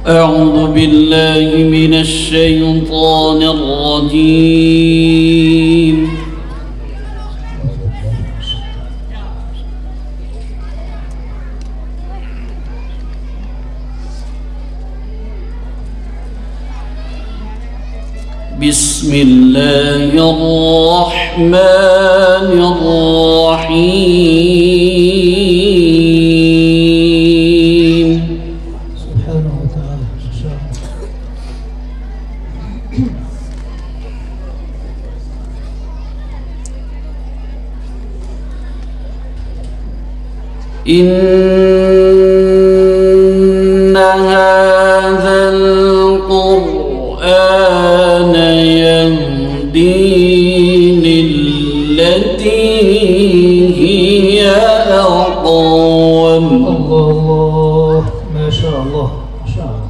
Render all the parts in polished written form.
أعوذ بالله من الشيطان الرجيم. بسم الله الرحمن الرحيم. سبحانه وتعالى. إن هذا القرآن يهدي للتي هي أقوم. الله ما شاء الله ما شاء الله.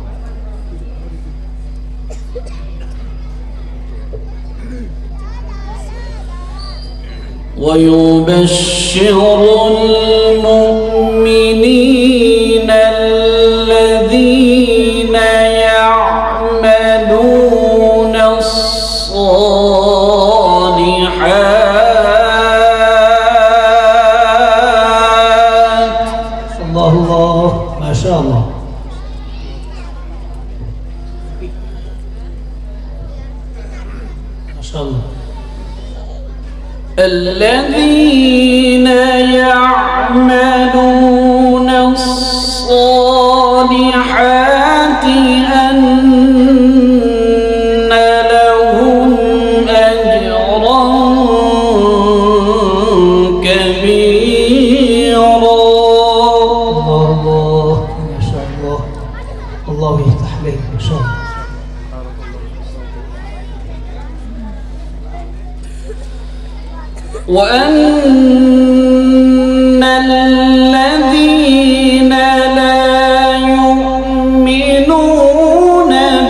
ويبشر المؤمنين الذين يعملون الصالحات. الله الله ما شاء الله. ما شاء الله. الذين يعملون الصالحات أن لهم أجرا كبيرا. الله ما شاء الله. الله يفتح عليك ما شاء الله. وأن الذين لا يؤمنون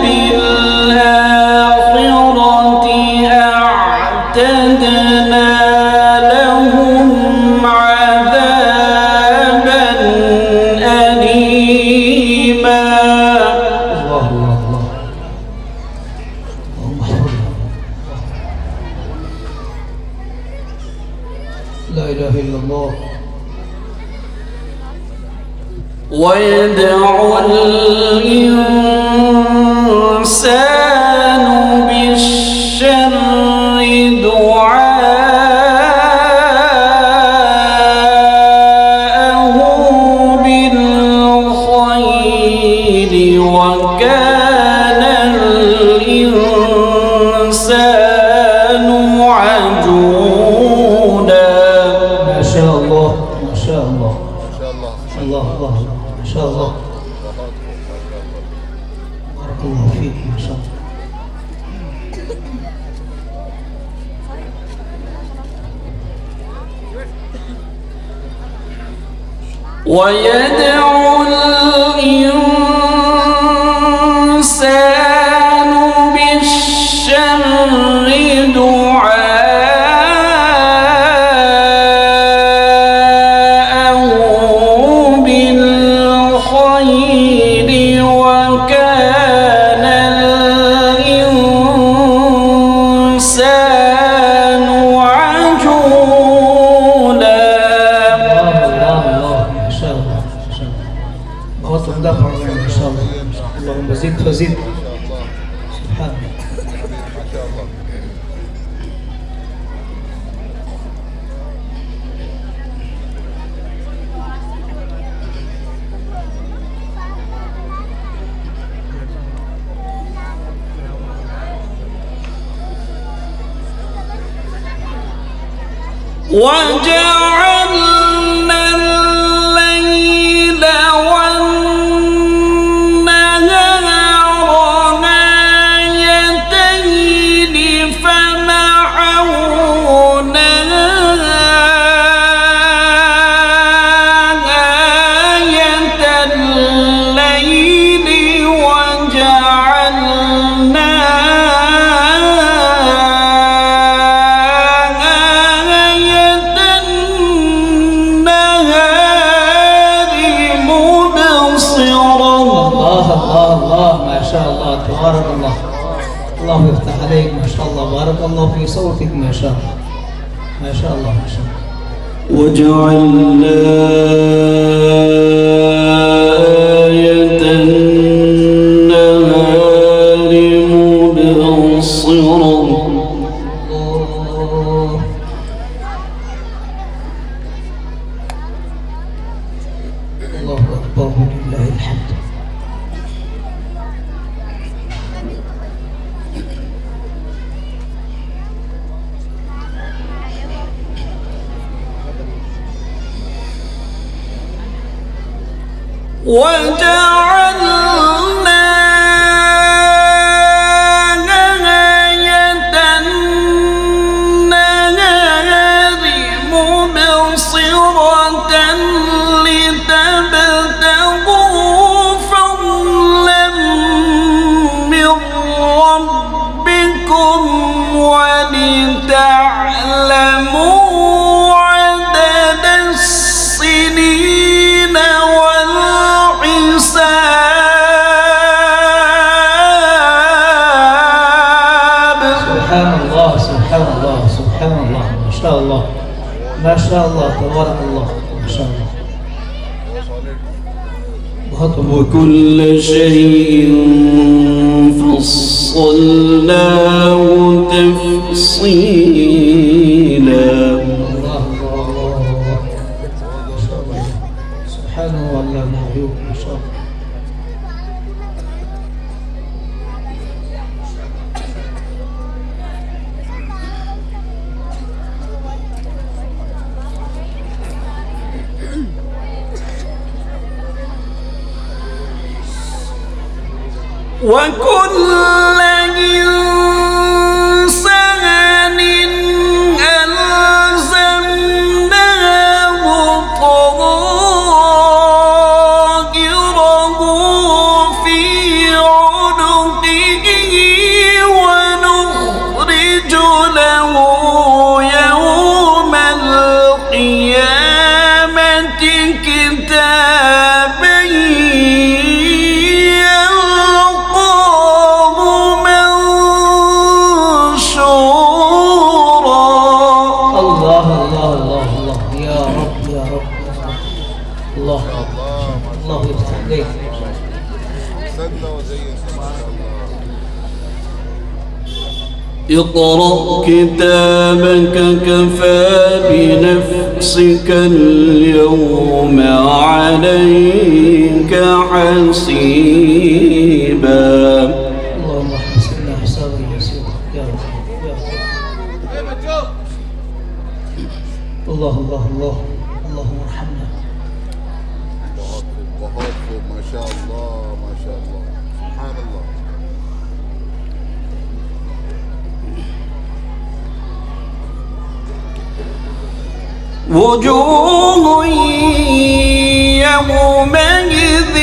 بالآخرة أعتدنا لهم عذابا أليما. الله الله الله. لا إله إلا الله. ويدعو الإنسان بالشر دعاءه بالخير وكان الإنسان عجولا. ما شاء الله ما شاء الله. الله الله ما شاء الله. بارك الله فيك ما شاء الله. ويدعو الإنسان بالشر دعاءه بالخير وكان الإنسان عجولا. الله ما شاء الله ما شاء الله. بطل دفع ما شاء الله. اللهم زد فزد. سبحانك. وجعلنا الليل والنهار آيتين فمحونا آية الليل وجعلنا آية شاء الله تبارك الله. الله يفتح عليك ما شاء الله. بارك الله في صوتك ما شاء الله ما شاء الله ما شاء الله. وجعلنا آية النهار مبصرا. الله أكبر ولله الحمد. وجعلنا آية النهار مبصرة لتبتغوا فضلا من ربكم ولتعلموا عدد السنين سبحان الله سبحان الله سبحان الله ما شاء الله ما شاء الله تبارك الله ما شاء الله. وكل شيء فصلناه تفصيلا. الله الله ما شاء الله سبحانه والله محيوب ما شاء الله. وكل إنسان ألزمناه طائره في عنقه ونخرج له يوم القيامة كتابا الله يفتح عليك. اقرأ كتابك كفى بنفسك اليوم عليك حسيبا. اللهم حسبنا حسابا يسيرا يا رب يا رب. الله الله الله اللهم ارحمنا. ما شاء الله ما شاء الله سبحان الله. وجوه يومئذ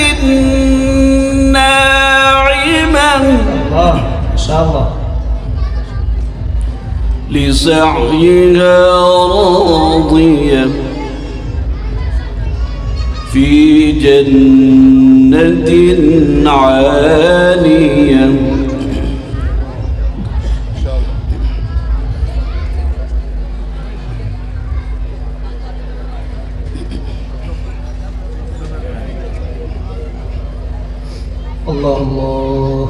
ناعمة. الله ما شاء الله. لسعيها راضية في جنة عالية. الله الله.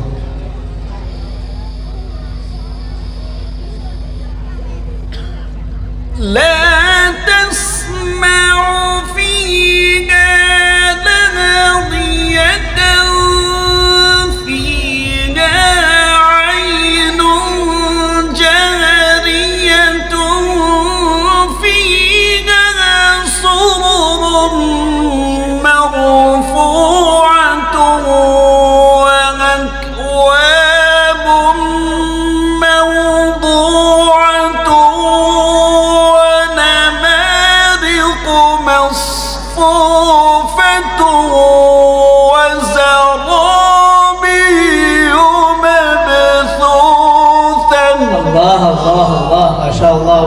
لا تسمع فيها لاغية فيها عين جارية فيها سرر مرفوعة وأكواب موضوعة ونمارق مصفوفة وزرابي مبثوثة. الله الله الله ما شاء الله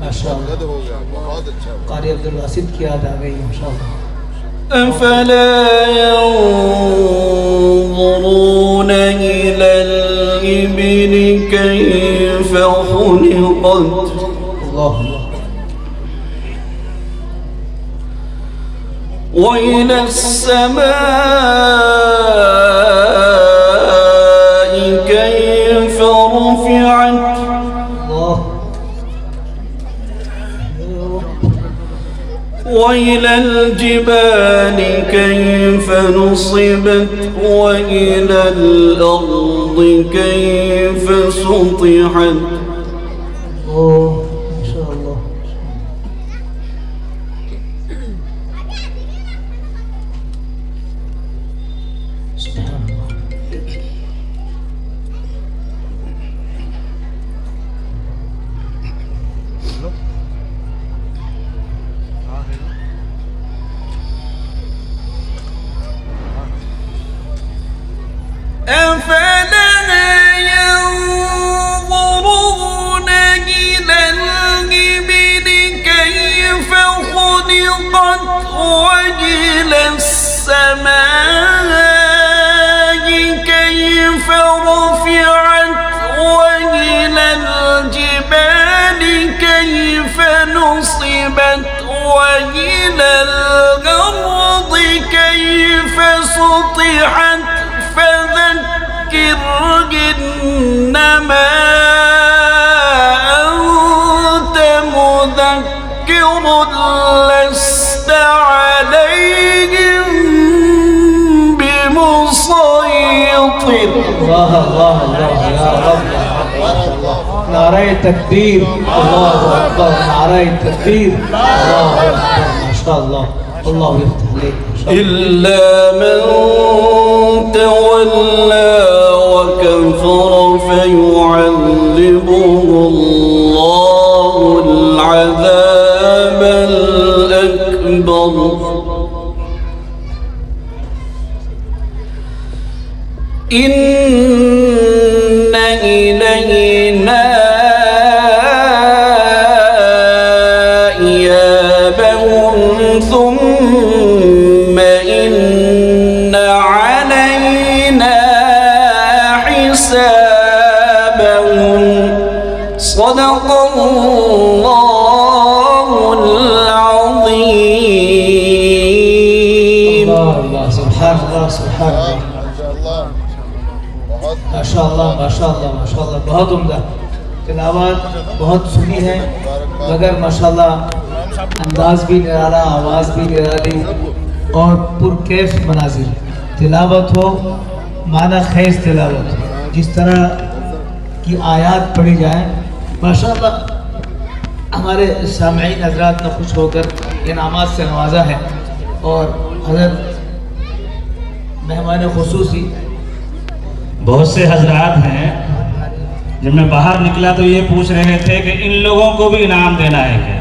ماشاءاللہ مدد ہو گیا، بہت اچھا ہوا۔ قاری عبدالواسط کی یاد آ گئی ماشاءاللہ. أفلا ينظرون إلى الإبل كيف خلقت اللہ وإلى السماء كيف رفعت اللہ وإلى الجبال كيف نصبت وإلى الأرض كيف سطحت ماشاءاللہ. سبحان اللہ. أفلا ينظرون إلى الإبل كيف خلقت وإلى السماء كيف رفعت وإلى الجبال كيف نصبت وإلى الأرض كيف سطحت فذكر إنما أنت مذكر لست عليهم بمسيطر. اللہ اللہ اللہ یا رب. نعرہ تکبیر. اللہ اکبر. نعرہ تکبیر. اللہ اکبر. ماشاءاللہ. اللہ یفتح علیک. إلا من تولى وكفر فيعذبه الله العذاب الأكبر إن إلينا إيابهم ثم إن علينا حسابهم صدق الله العظيم. اللہ سبحان اللہ سبحان اللہ. ماشاءاللہ، بہت ماشاءاللہ ماشاءاللہ ماشاءاللہ. بہت عمدہ تلاوت بہت سنی ہے مگر ماشاءاللہ انداز بھی نرالا، آواز بھی نرالی اور پرکیف مناظر. تلاوت ہو معنی خیز تلاوت ہو، جس طرح کی آیات پڑھی جائیں ماشاءاللہ. ہمارے سامعین حضرات نے خوش ہو کر انعامات سے نوازا ہے اور حضرت مہمان خصوصی بہت سے حضرات ہیں. جب میں باہر نکلا تو یہ پوچھ رہے تھے کہ ان لوگوں کو بھی انعام دینا ہے کیا؟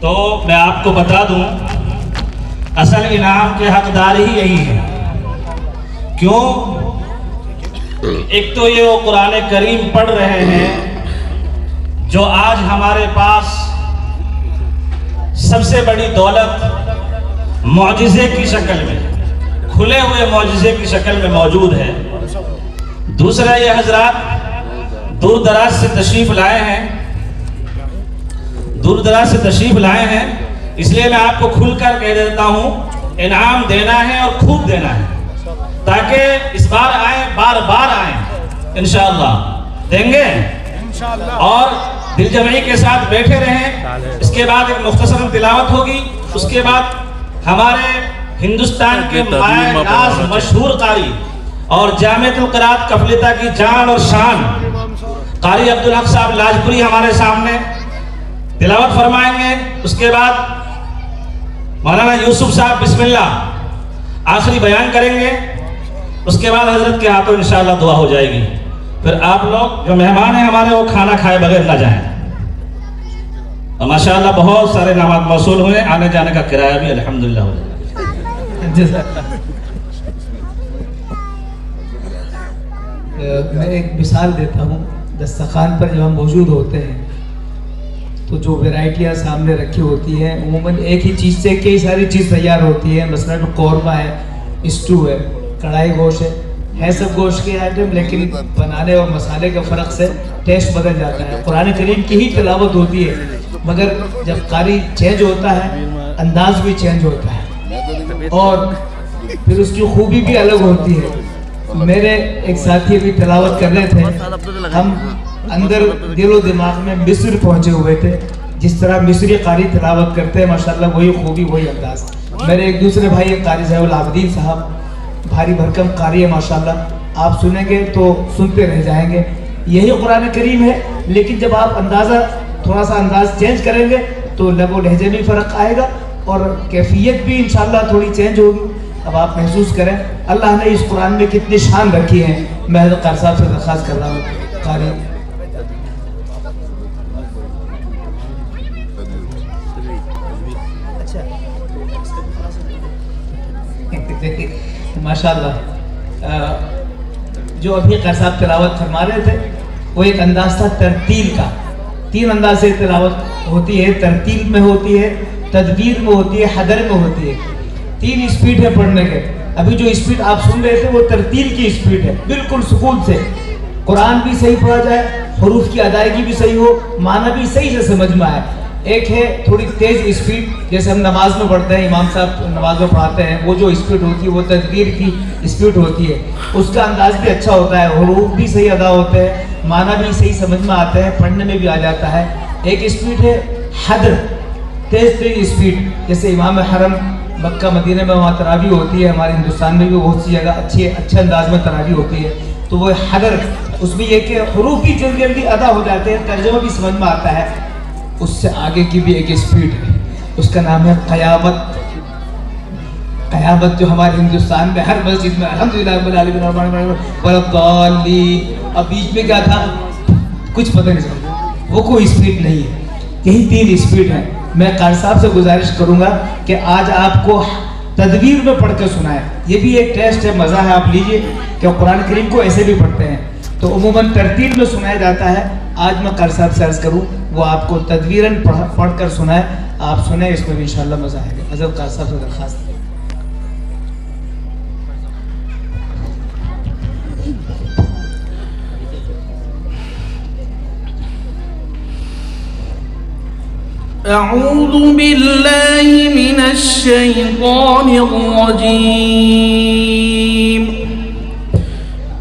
تو میں آپ کو بتا دوں اصل انعام کے حقدار ہی یہی ہے. کیوں؟ ایک تو یہ وہ قرآن کریم پڑھ رہے ہیں جو آج ہمارے پاس سب سے بڑی دولت معجزے کی شکل میں، کھلے ہوئے معجزے کی شکل میں موجود ہے. دوسرا یہ حضرات دور دراز سے تشریف لائے ہیں، دور دراز سے تشریف لائے ہیں، اس لیے میں آپ کو کھل کر کہہ دیتا ہوں انعام دینا ہے اور خوب دینا ہے تاکہ اس بار آئیں، بار بار آئیں انشاءاللہ. دیں گے اور دل جمعی کے ساتھ بیٹھے رہیں. اس کے بعد ایک مختصر تلاوت ہوگی، اس کے بعد ہمارے ہندوستان کے مائع ناز مشہور قاری اور جامعۃ القراءت کفلتا کی جان اور شان قاری عبدالحق صاحب لاجپوری ہمارے سامنے تلاوت فرمائیں گے. اس کے بعد مولانا یوسف صاحب بسم اللہ آخری بیان کریں گے. اس کے بعد حضرت کے ہاتھوں انشاءاللہ دعا ہو جائے گی. پھر آپ لوگ جو مہمان ہیں ہمارے وہ کھانا کھائے بغیر نہ جائیں. اور ماشاءاللہ بہت سارے انعامات موصول ہوئے، آنے جانے کا کرایہ بھی الحمدللہ ہو جائے. میں ایک مثال دیتا ہوں. دسترخوان پر جب ہم موجود ہوتے ہیں تو جو ویرائٹیاں سامنے رکھی ہوتی ہیں عموماً ایک ہی چیز سے کئی ساری چیز تیار ہوتی ہے. مثلاً قورمہ ہے, اسٹو ہے, کڑھائی گوشت ہے سب گوشت کے آئٹم, لیکن بنانے اور مسالے کے فرق سے ٹیسٹ بدل جاتا ہے. قرآن کریم کی ہی تلاوت ہوتی ہے, مگر جب قاری چینج ہوتا ہے انداز بھی چینج ہوتا ہے اور پھر اس کی خوبی بھی الگ ہوتی ہے. میرے ایک ساتھی بھی تلاوت کر رہے تھے, ہم اندر دل و دماغ میں مصر پہنچے ہوئے تھے. جس طرح مصری قاری تلاوت کرتے ہیں ماشاءاللہ وہی خوبی وہی انداز. میرے ایک دوسرے بھائی قاری زین العابدین صاحب بھاری بھرکم قاری ہے ماشاءاللہ, آپ سنیں گے تو سنتے رہ جائیں گے. یہی قرآن کریم ہے, لیکن جب آپ اندازہ تھوڑا سا انداز چینج کریں گے تو لب و لہجے میں فرق آئے گا اور کیفیت بھی انشاءاللہ تھوڑی چینج ہوگی. اب آپ محسوس کریں اللہ نے اس قرآن میں کتنی شان رکھی ہے. میں حضرت قاری صاحب سے درخواست کر رہا ہوں, قاری ماشاءاللہ جو ابھی قاری صاحب تلاوت فرما رہے تھے وہ ایک انداز تھا ترتیل کا. 3 انداز سے تلاوت ہوتی ہے, ترتیل میں ہوتی ہے, تدبیر میں ہوتی ہے, حدر میں ہوتی ہے. 3 اسپیڈ ہے پڑھنے کے. ابھی جو اسپیڈ آپ سن رہے تھے وہ ترتیل کی اسپیڈ ہے, بالکل سکون سے قرآن بھی صحیح پڑھا جائے, حروف کی ادائیگی بھی صحیح ہو, معنی بھی صحیح سے سمجھ میں آئے. ایک ہے تھوڑی تیز اسپیڈ, جیسے ہم نماز میں پڑھتے ہیں, امام صاحب نماز میں پڑھاتے ہیں, وہ جو اسپیڈ ہوتی ہے وہ تدبیر کی اسپیڈ ہوتی ہے. اس کا انداز بھی اچھا ہوتا ہے, حروف بھی صحیح ادا ہوتے ہیں, معنی بھی صحیح سمجھ میں آتے ہیں, پڑھنے میں بھی آ جاتا ہے. ایک اسپیڈ ہے حدر, تیز اسپیڈ, جیسے امام حرم مکہ مدینہ میں وہاں تراویح ہوتی ہے, ہمارے ہندوستان میں بھی بہت سی جگہ اچھے انداز میں تراویح ہوتی ہے, تو وہ حدر, اس میں یہ کہ حروف بھی جلدی جلدی ادا ہو جاتے ہیں, ترجمہ بھی سمجھ میں آتا ہے. اس سے آگے کی بھی ایک اسپیڈ ہے, اس کا نام ہے قیامت. قیامت جو ہمارے ہندوستان میں ہر مسجد میں الحمدللہ رب العالمین الرحمن الرحیم والضالین, اب بیچ میں کیا تھا کچھ پتہ نہیں چلتا, وہ کوئی اسپیڈ نہیں ہے. یہی 3 اسپیڈ ہیں. میں قاری صاحب سے گزارش کروں گا کہ آج آپ کو تدبیر میں پڑھ کے سنائیں. یہ بھی ایک ٹیسٹ ہے, مزہ ہے, آپ لیجئے کہ قرآن کریم کو ایسے بھی پڑھتے ہیں تو عموماً ترتیل میں سنایا جاتا ہے. آج میں قاری صاحب سے عرض کروں وہ آپ کو تدبیراً پڑھ کر سنائے, آپ سنیں, اس میں بھی انشاءاللہ مزہ آئے گا. حضرت قاری صاحب سے درخواست. أعوذ بالله من الشيطان الرجيم.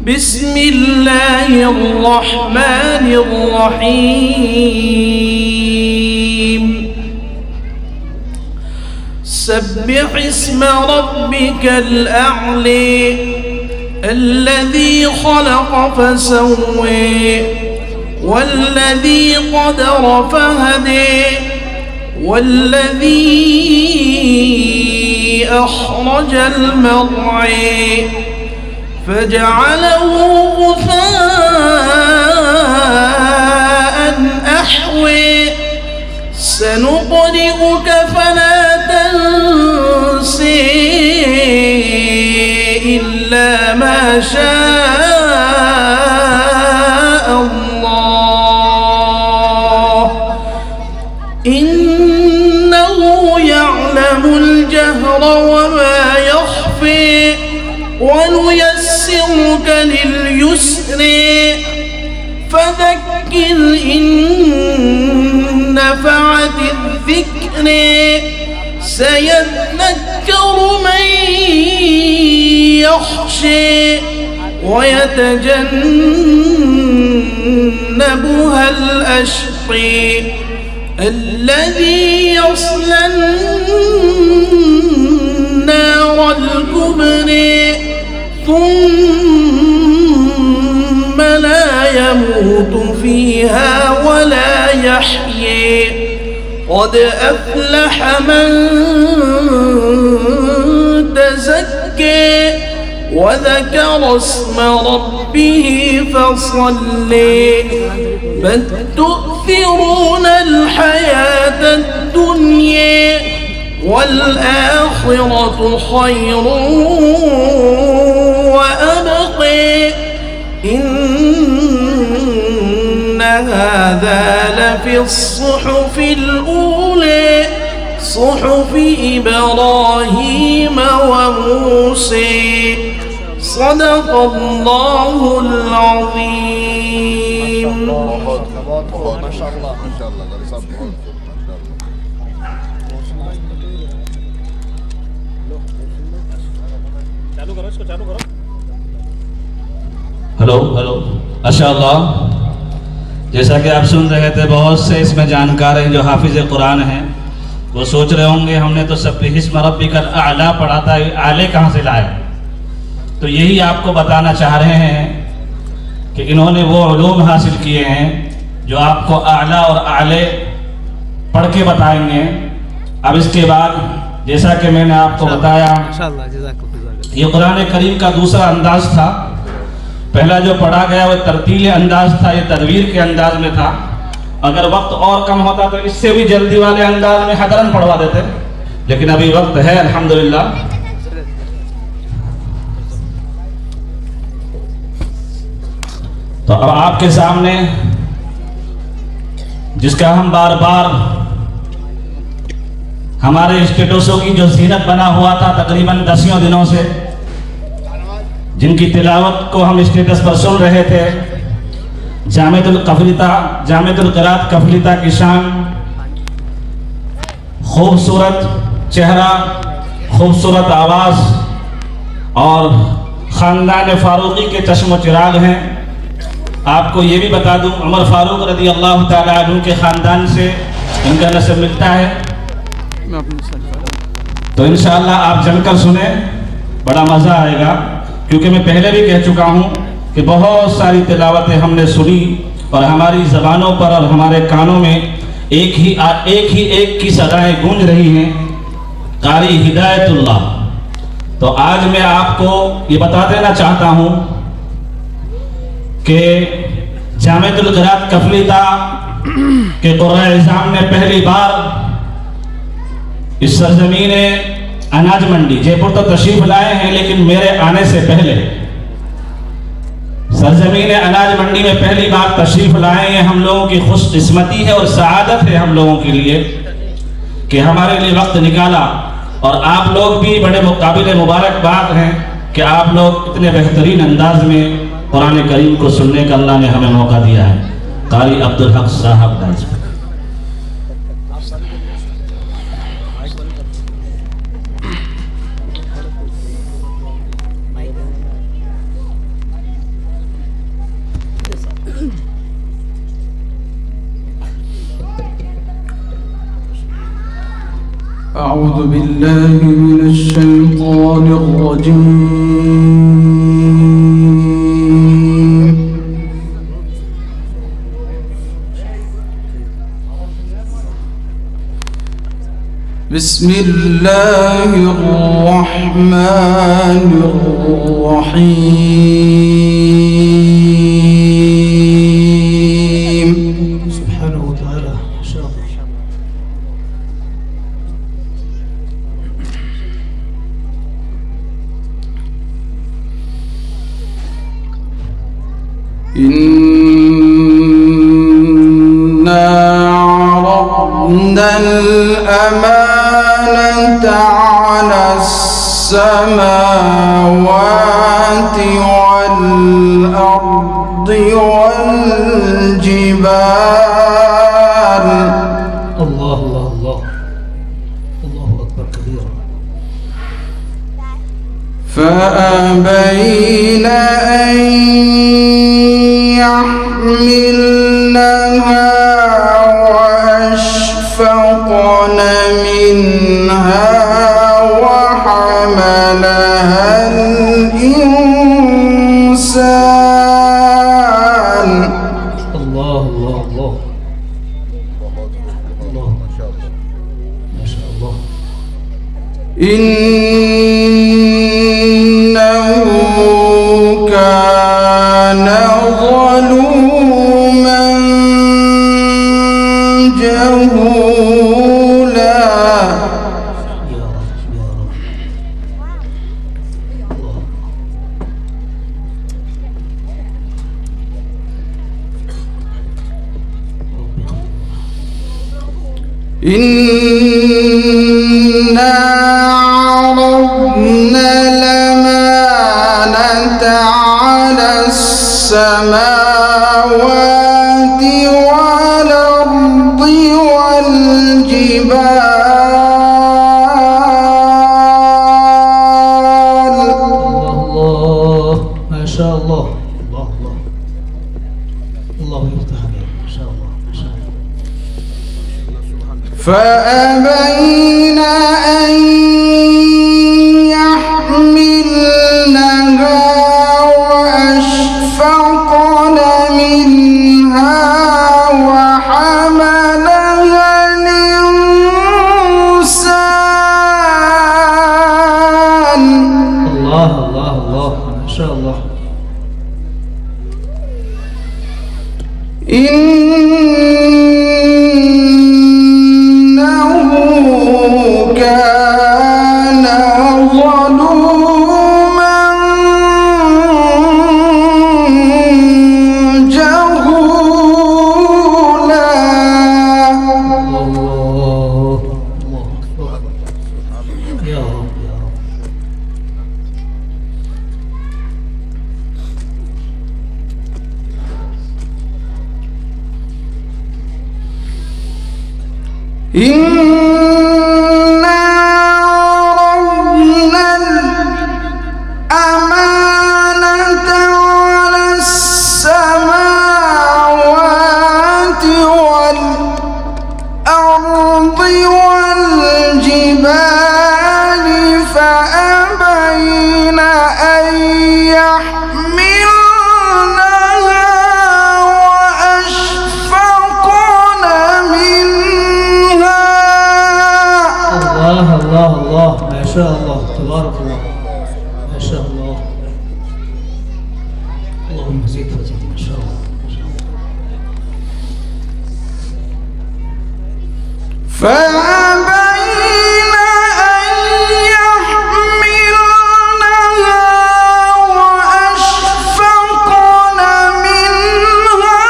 بسم الله الرحمن الرحيم. سبح اسم ربك الأعلى الذي خلق فسوى والذي قدر فهدى والذي أخرج المرعى فجعله غثاء أحوى. سنقرئك فلا تنسى إلا ما شاء الله إنه يعلم الجهر وما يخفى ونيسرك لليسر فذكر إن نفعت الذكر سيذكر من يخشى ويتجنبها الأشقى الذي يصلى النار الكبرى ثم لا يموت فيها ولا يحيى قد أفلح من تزكى وذكر اسم ربه فصلى بل تؤثرون الحياة الدنيا والآخرة خير وأبقى إن هذا في الصحف الأولى صحف إبراهيم وموسى صدق الله العظيم. ما شاء الله قاری صاحب بہت ہلو ماشاء اللہ. جیسا کہ آپ سن رہے تھے بہت سے اس میں جانکار ہیں جو حافظ قرآن ہیں. وہ سوچ رہے ہوں گے ہم نے تو سبح اسم ربک الاعلی پڑھا تھا, اعلی کہاں سے لائے؟ تو یہی آپ کو بتانا چاہ رہے ہیں کہ انہوں نے وہ علوم حاصل کیے ہیں جو آپ کو اعلی اور اعلی پڑھ کے بتائیں گے. اب اس کے بعد جیسا کہ میں نے آپ کو بتایا یہ قرآن کریم کا دوسرا انداز تھا. پہلا جو پڑھا گیا وہ ترتیل انداز تھا, یہ تدویر کے انداز میں تھا. اگر وقت اور کم ہوتا تو اس سے بھی جلدی والے انداز میں حضرن پڑھوا دیتے, لیکن ابھی وقت ہے الحمدللہ. تو اب آپ کے سامنے جس کا ہم بار بار ہمارے اسٹیٹسوں کی جو زینت بنا ہوا تھا تقریباً 10 دنوں سے, جن کی تلاوت کو ہم اسٹیٹس پر سن رہے تھے, جامعۃ القراءۃ کفلیتا کی شان, خوبصورت چہرہ, خوبصورت آواز اور خاندان فاروقی کے چشم و چراغ ہیں. آپ کو یہ بھی بتا دوں عمر فاروق رضی اللہ تعالیٰ عنہ کے خاندان سے ان کا نسب ملتا ہے. تو انشاءاللہ آپ جم کر سنیں, بڑا مزہ آئے گا. کیونکہ میں پہلے بھی کہہ چکا ہوں کہ بہت ساری تلاوتیں ہم نے سنی اور ہماری زبانوں پر اور ہمارے کانوں میں ایک کی صدائیں گونج رہی ہیں, قاری ہدایت اللہ. تو آج میں آپ کو یہ بتا دینا چاہتا ہوں کہ جامعۃ القراءۃ کفلیتا کے قرۂ اعظام نے پہلی بار اس سرزمین اناج منڈی جے پور تو تشریف لائے ہیں, لیکن میرے آنے سے پہلے سرزمین اناج منڈی میں پہلی بار تشریف لائے ہیں. ہم لوگوں کی خوش قسمتی ہے اور سعادت ہے ہم لوگوں کے لیے کہ ہمارے لیے وقت نکالا, اور آپ لوگ بھی بڑے قابل مبارکباد ہیں کہ آپ لوگ اتنے بہترین انداز میں قرآن کریم کو سننے کا اللہ نے ہمیں موقع دیا ہے. قاری عبدالحق صاحب دائز. أعوذ بالله من الشيطان الرجيم. بسم الله الرحمن الرحيم. سبحانه وتعالى ما شاء الله. إنا عرضنا الأمانة على السماوات والأرض والجبال. الله الله الله الله أكبر كبيرا. فأبين أن يحملنها وأشفقن منها وحملها الإنسان. الله الله الله الله ما شاء الله. إنه كان ظلوما جهولا. يا رب يا رب. الله. ربي إنا عرضنا الأمانة على السماوات والأرض والجبال. الله ما شاء الله. الله يفتح عليك ما شاء الله ما شاء الله. فأبين أن يحملنها وأشفقن منها وحملها الإنسان. الله الله الله ما شاء الله. إنه كان ظلوما جهولا. الله أكبر. يا رب يا رب. إنا عرضنا الأمانة على السماوات والأرض والجبال فأبين أن يحملنها وأشفقن منها. الله الله الله ما شاء الله تبارك الله ما شاء الله. اللهم زد فزد ما شاء الله ما شاء الله. فأبين أن يحملنها وأشفقن منها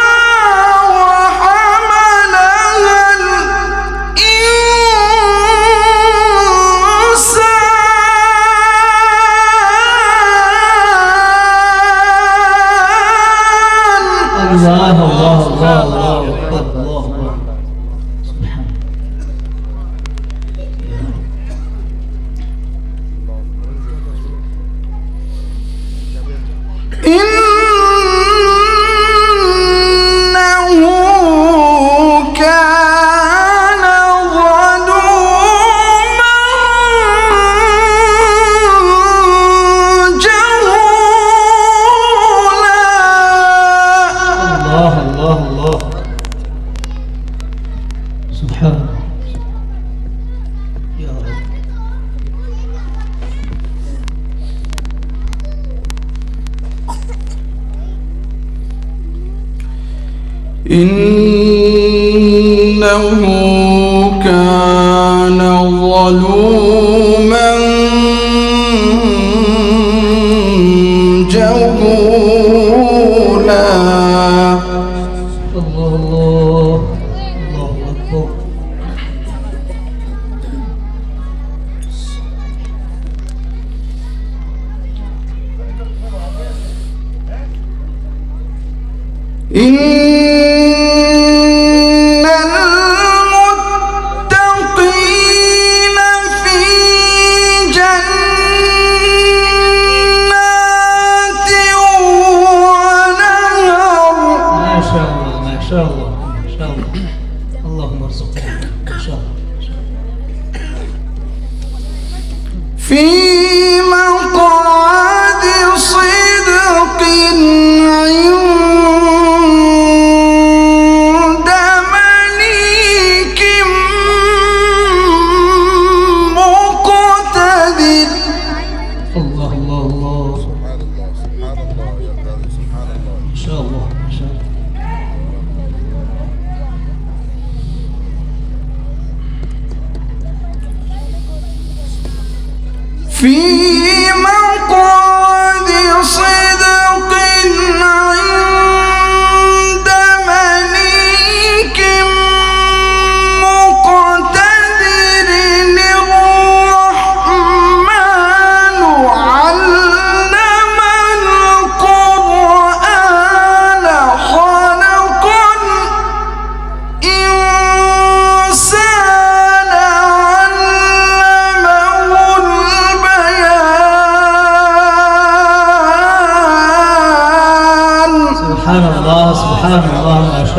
وحملها الإنسان. الله الله الله الله أكبر. الله أكبر. سبحان إنه كان ظلوما جهولا. الله الله الله. سبحان الله. يا رب. إنه كان ظلوما جهولا. الله الله الله أكبر. إن المتقين في جنات ونهر. ما شاء الله ما شاء الله ما شاء الله. اللهم ارزقنا ما شاء الله ما شاء الله. في مقعد صدق عند مليك مقتدر. الله الله الله. سبحان الله سبحان الله يا بلاد سبحان الله. ما شاء الله ما شاء الله. في مقعد صدق عند مليك مقتدر.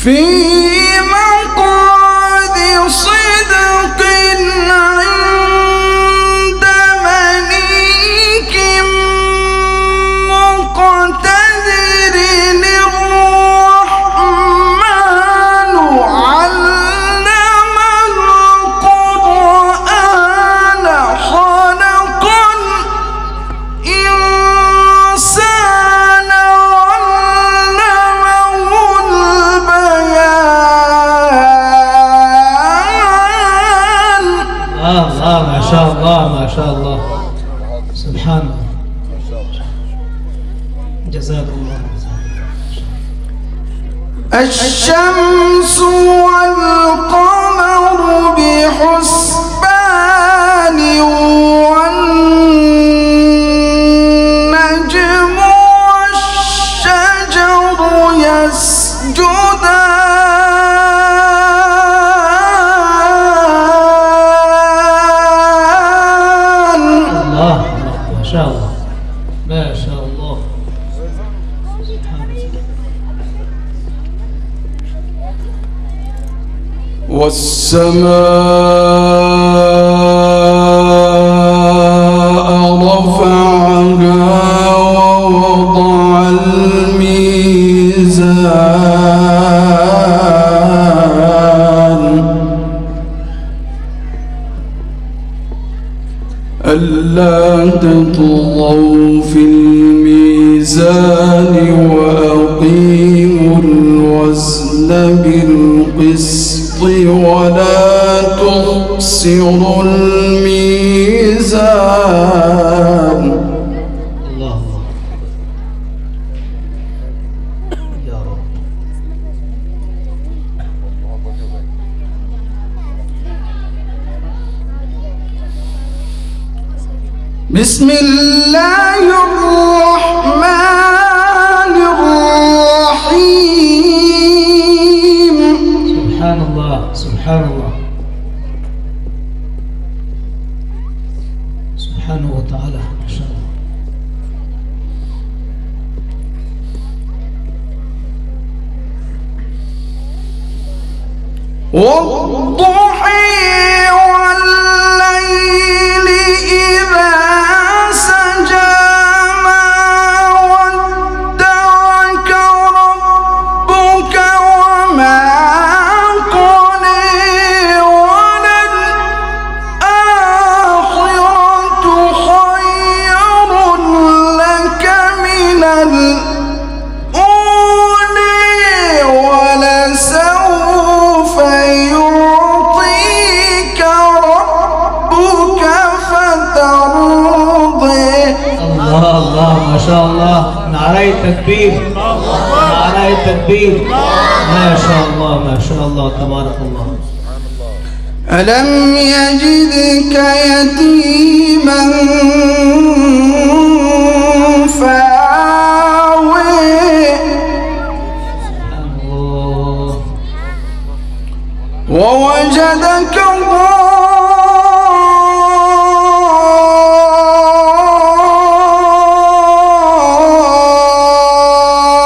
في مقعد صدق عند مليك مقتدر الرحمن علم القرآن خلق الإنسان علمه البيان. ما شاء الله ما شاء الله سبحان الله جزاك الله. الشمس والقمر بحسبان والنجم والشجر يسجدان. الله ما شاء الله ما شاء الله سبحان الله. والسماء رفعها ووضع الميزان ألا تطغوا في الميزان وأقيموا الوزن بالقسط ولا تخسروا الميزان. الله الله يا رب. بسم الله الرحمن الرحيم. سبحان الله سبحان الله سبحانه وتعالى ما شاء الله. والضحى والليل إذا سجى ما ودعك ربك وما قلى وللآخرة خير لك من الأولى ولسوف يعطيك ربك فترضى. الله الله ما شاء الله. نعرة تكبير نعرة تكبير ما شاء الله ما شاء الله تبارك الله. ألم يجدك يتيما فآوى الله ووجدك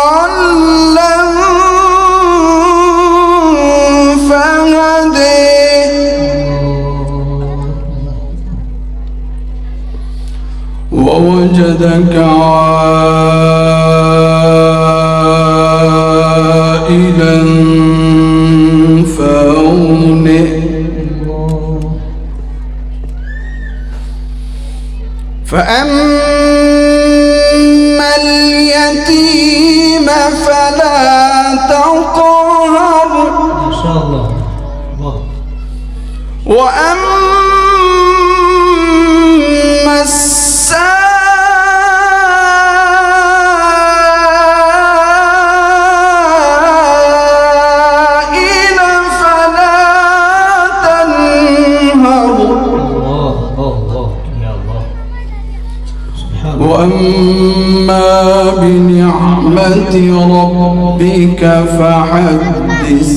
ضالا فهدى ووجدك عائلا فأغنى فأما اليتيم فلا تقهر ما شاء الله الله. وأما السائل فلا تنهر الله الله يا الله سبحان الله. وأما بنعمة ربك فحدث.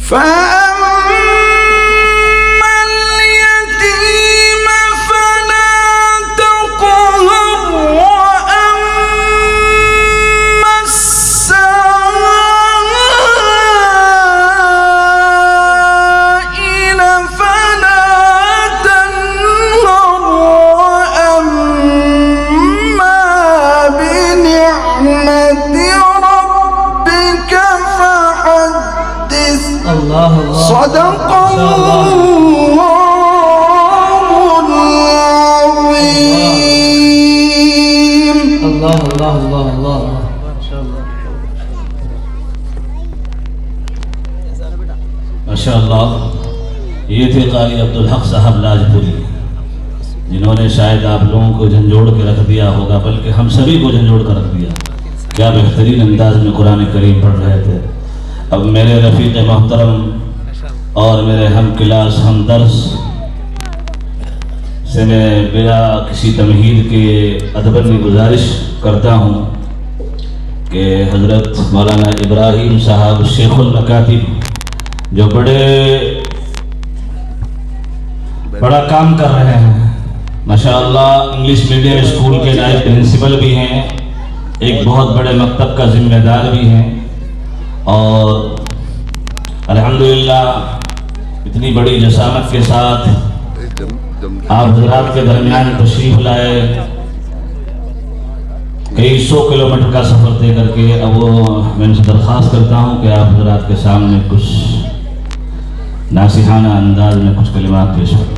فأما اليتيم فلا تقهر وأما السائل فلا تنهر وأما بنعمة ربك فحدث. الله الله صدق الله العظيم. الله الله الله الله ما شاء الله. ماشاءاللہ. یہ تھے قاری عبدالحق صاحب لاجپوری، جنہوں نے شاید آپ لوگوں کو جھنجھوڑ کے رکھ دیا ہوگا، بلکہ ہم سبھی کو جھنجھوڑ کر رکھ دیا. کیا بہترین انداز میں قرآن کریم پڑھ رہے تھے. اب میرے رفیق محترم اور میرے ہم کلاس ہم درس سے میں بلا کسی تمہید کے ادباً گزارش کرتا ہوں کہ حضرت مولانا ابراہیم صاحب شیخ المکاتب جو بڑا کام کر رہے ہیں ماشاءاللہ، انگلش میڈیم اسکول کے نائب پرنسپل بھی ہیں، ایک بہت بڑے مکتب کا ذمہ دار بھی ہیں، اور الحمدللہ اتنی بڑی جسامت کے ساتھ آپ حضرات کے درمیان تشریف لائے، کئی 100 کلومیٹر کا سفر طے کر کے. اب وہ میں ان سے درخواست کرتا ہوں کہ آپ حضرات کے سامنے کچھ ناصحانہ انداز میں کچھ کلمات پیش کریں.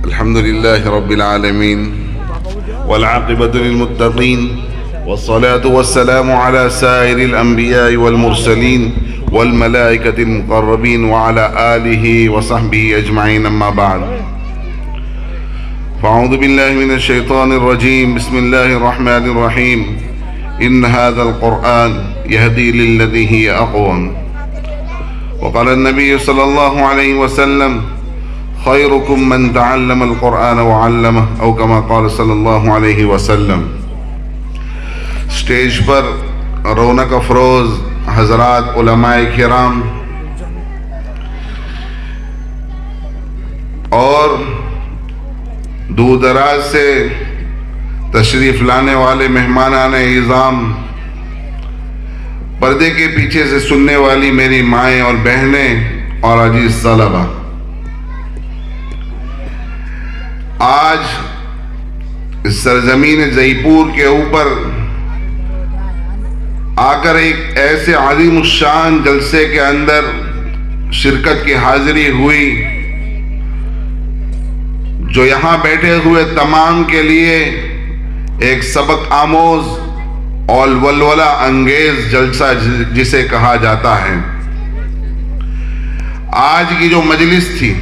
الحمد لله رب العالمين والعاقبة للمتقين والصلاة والسلام على سائر الأنبياء والمرسلين والملائكة المقربين وعلى آله وصحبه أجمعين. أما بعد، فأعوذ بالله من الشيطان الرجيم. بسم الله الرحمن الرحيم. إن هذا القرآن يهدي للذي هي أقوم. وقال النبي صلى الله عليه وسلم: خيركم من تعلم القرآن وعلمه، او كما قال صلی اللہ علیہ وسلم. اسٹیج پر رونق افروز حضرات علماء کرام اور دور دراز سے تشریف لانے والے مہمانان اعظام، پردے کے پیچھے سے سننے والی میری مائیں اور بہنیں اور عزیز طلبہ، آج اس سرزمین جے پور کے اوپر آ کر ایک ایسے عظیم الشان جلسے کے اندر شرکت کی حاضری ہوئی جو یہاں بیٹھے ہوئے تمام کے لیے ایک سبق آموز اور ولولہ انگیز جلسہ جسے کہا جاتا ہے. آج کی جو مجلس تھی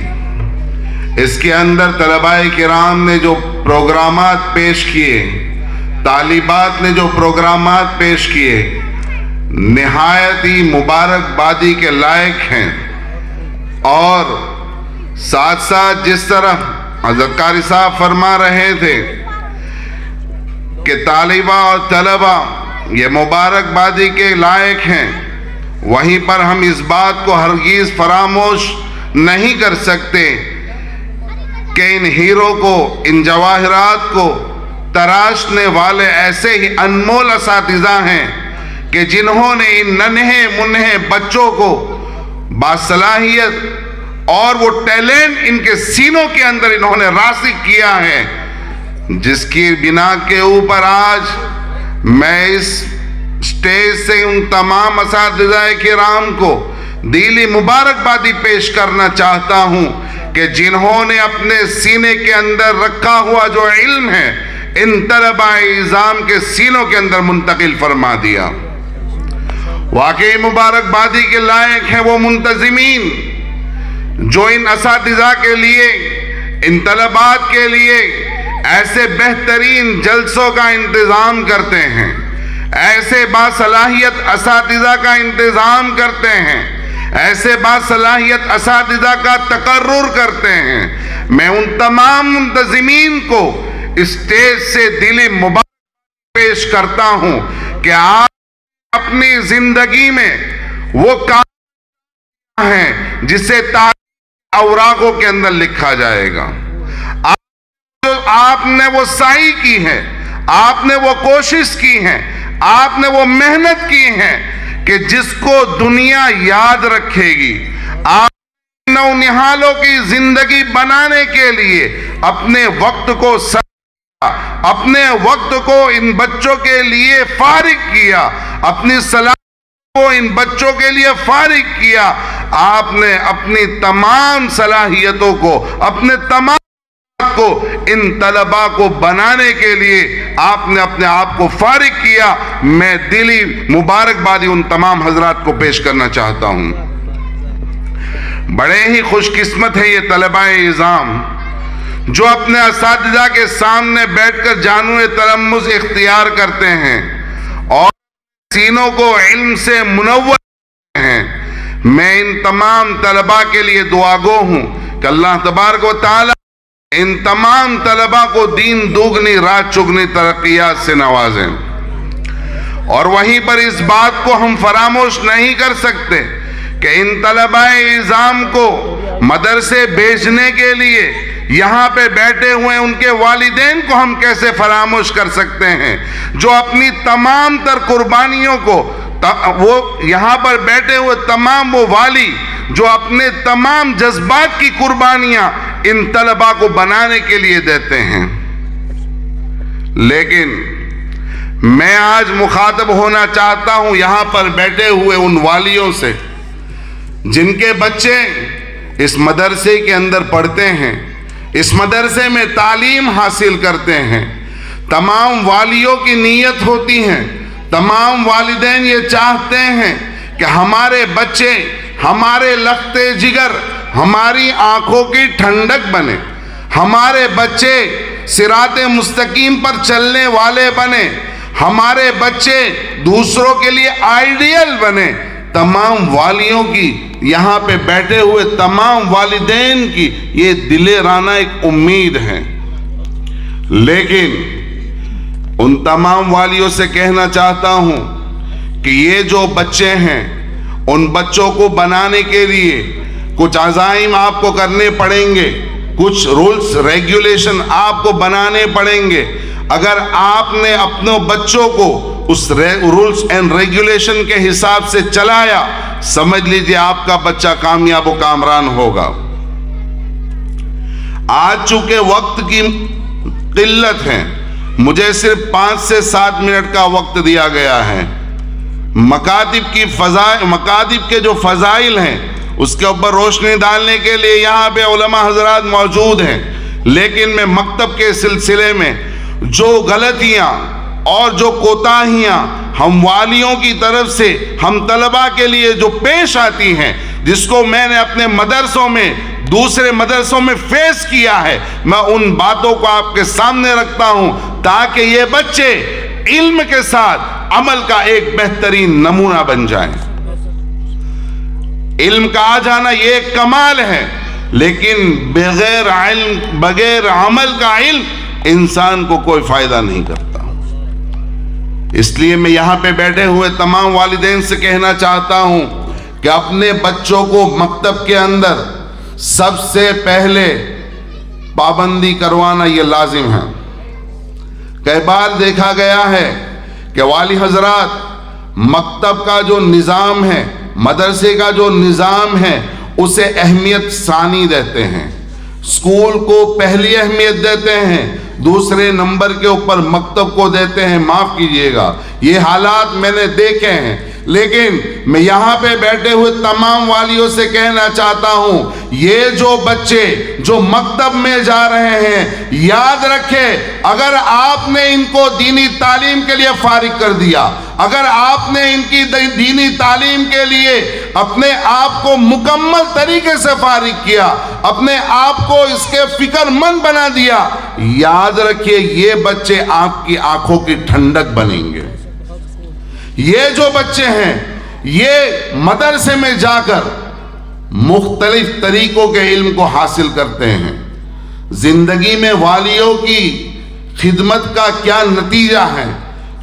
اس کے اندر طلباء کرام نے جو پروگرامات پیش کیے، طالبات نے جو پروگرامات پیش کیے، نہایت ہی مبارک بادی کے لائق ہیں. اور ساتھ ساتھ جس طرح حضرت قاری صاحب فرما رہے تھے کہ طالبہ اور طلبہ یہ مبارک بادی کے لائق ہیں، وہیں پر ہم اس بات کو ہرگز فراموش نہیں کر سکتے کہ ان ہیرو کو، ان جواہرات کو تراشنے والے ایسے ہی انمول اساتذہ ہیں کہ جنہوں نے ان ننھے منھے بچوں کو باصلاحیت اور وہ ٹیلنٹ ان کے سینوں کے اندر انہوں نے راسخ کیا ہے، جس کی بنا کے اوپر آج میں اس سٹیج سے ان تمام اساتذہ کرام کو دلی مبارکبادی پیش کرنا چاہتا ہوں کہ جنہوں نے اپنے سینے کے اندر رکھا ہوا جو علم ہے ان طلبہ اعظام کے سینوں کے اندر منتقل فرما دیا. واقعی مبارکبادی کے لائق ہیں وہ منتظمین جو ان اساتذہ کے لیے، ان طلبات کے لیے ایسے بہترین جلسوں کا انتظام کرتے ہیں، ایسے باصلاحیت اساتذہ کا انتظام کرتے ہیں، ایسے باصلاحیت اساتذہ کا تقرر کرتے ہیں۔ میں ان تمام منتظمین کو اسٹیج سے دلی مبارک پیش کرتا ہوں کہ آپ اپنی زندگی میں وہ کام ہیں جسے تاریخ اوراقوں کے اندر لکھا جائے گا۔ آپ نے وہ سعی کی ہے، آپ نے وہ کوشش کی ہے، آپ نے وہ محنت کی ہے کہ جس کو دنیا یاد رکھے گی۔ آپ نونہالوں کی زندگی بنانے کے لیے اپنے وقت کو اپنے وقت کو ان بچوں کے لیے فارغ کیا، اپنی صلاحیت کو ان بچوں کے لیے فارغ کیا۔ آپ نے اپنی تمام صلاحیتوں کو، اپنے تمام کو ان طلباء کو بنانے کے لیے آپ نے اپنے آپ کو فارغ کیا۔ میں دلی مبارکبادی ان تمام حضرات کو پیش کرنا چاہتا ہوں۔ بڑے ہی خوش قسمت ہیں یہ طلباء اعظام جو اپنے اساتذہ کے سامنے بیٹھ کر جانو تلمس اختیار کرتے ہیں اور سینوں کو علم سے منور ہیں۔ میں ان تمام طلباء کے لیے دعا گو ہوں کہ اللہ تبارک و تعالی ان تمام طلباء کو دین دوگنی رات چگنی ترقیات سے نوازیں۔ اور وہیں پر اس بات کو ہم فراموش نہیں کر سکتے کہ ان طلباء اعظام کو مدرسے بھیجنے کے لیے یہاں پہ بیٹھے ہوئے ان کے والدین کو ہم کیسے فراموش کر سکتے ہیں، جو اپنی تمام تر قربانیوں کو وہ یہاں پر بیٹھے ہوئے تمام وہ والی جو اپنے تمام جذبات کی قربانیاں ان طلباء کو بنانے کے لیے دیتے ہیں۔ لیکن میں آج مخاطب ہونا چاہتا ہوں یہاں پر بیٹھے ہوئے ان والیوں سے جن کے بچے اس مدرسے کے اندر پڑھتے ہیں، اس مدرسے میں تعلیم حاصل کرتے ہیں۔ تمام والیوں کی نیت ہوتی ہے، تمام والدین یہ چاہتے ہیں کہ ہمارے بچے ہمارے لختے جگر، ہماری آنکھوں کی ٹھنڈک بنے، ہمارے بچے صراط مستقیم پر چلنے والے بنے، ہمارے بچے دوسروں کے لیے آئیڈیل بنے۔ تمام والیوں کی یہاں پہ بیٹھے ہوئے تمام والدین کی یہ دلیرانہ ایک امید ہے۔ لیکن ان تمام والیوں سے کہنا چاہتا ہوں کہ یہ جو بچے ہیں ان بچوں کو بنانے کے لیے کچھ عزائم آپ کو کرنے پڑیں گے، کچھ رولز ریگولیشن آپ کو بنانے پڑیں گے۔ اگر آپ نے اپنے بچوں کو اس رولز اینڈ ریگولیشن کے حساب سے چلایا، سمجھ لیجئے آپ کا بچہ کامیاب و کامران ہوگا۔ آج چونکہ وقت کی قلت ہے، مجھے صرف 5 سے 7 منٹ کا وقت دیا گیا ہے۔ مکاتب کے جو فضائل ہیں اس کے اوپر روشنی ڈالنے کے لیے یہاں پہ علماء حضرات موجود ہیں، لیکن میں مکتب کے سلسلے میں جو غلطیاں اور جو کوتاہیاں ہم والیوں کی طرف سے ہم طلباء کے لیے جو پیش آتی ہیں، جس کو میں نے اپنے مدرسوں میں دوسرے مدرسوں میں فیس کیا ہے، میں ان باتوں کو آپ کے سامنے رکھتا ہوں تاکہ یہ بچے علم کے ساتھ عمل کا ایک بہترین نمونہ بن جائیں۔ علم کا آ جانا یہ ایک کمال ہے، لیکن بغیر عمل کا علم انسان کو کوئی فائدہ نہیں کرتا۔ اس لیے میں یہاں پہ بیٹھے ہوئے تمام والدین سے کہنا چاہتا ہوں کہ اپنے بچوں کو مکتب کے اندر سب سے پہلے پابندی کروانا یہ لازم ہے۔ کئی بار دیکھا گیا ہے کہ والی حضرات مکتب کا جو نظام ہے، مدرسے کا جو نظام ہے، اسے اہمیت ثانی دیتے ہیں، اسکول کو پہلی اہمیت دیتے ہیں، دوسرے نمبر کے اوپر مکتب کو دیتے ہیں۔ معاف کیجئے گا، یہ حالات میں نے دیکھے ہیں، لیکن میں یہاں پہ بیٹھے ہوئے تمام والیوں سے کہنا چاہتا ہوں، یہ جو بچے جو مکتب میں جا رہے ہیں، یاد رکھیں اگر آپ نے ان کو دینی تعلیم کے لیے فارغ کر دیا، اگر آپ نے ان کی دینی تعلیم کے لیے اپنے آپ کو مکمل طریقے سے فارغ کیا، اپنے آپ کو اس کے فکر مند بنا دیا، یاد رکھیے یہ بچے آپ کی آنکھوں کی ٹھنڈک بنیں گے۔ یہ جو بچے ہیں یہ مدرسے میں جا کر مختلف طریقوں کے علم کو حاصل کرتے ہیں۔ زندگی میں والیوں کی خدمت کا کیا نتیجہ ہے،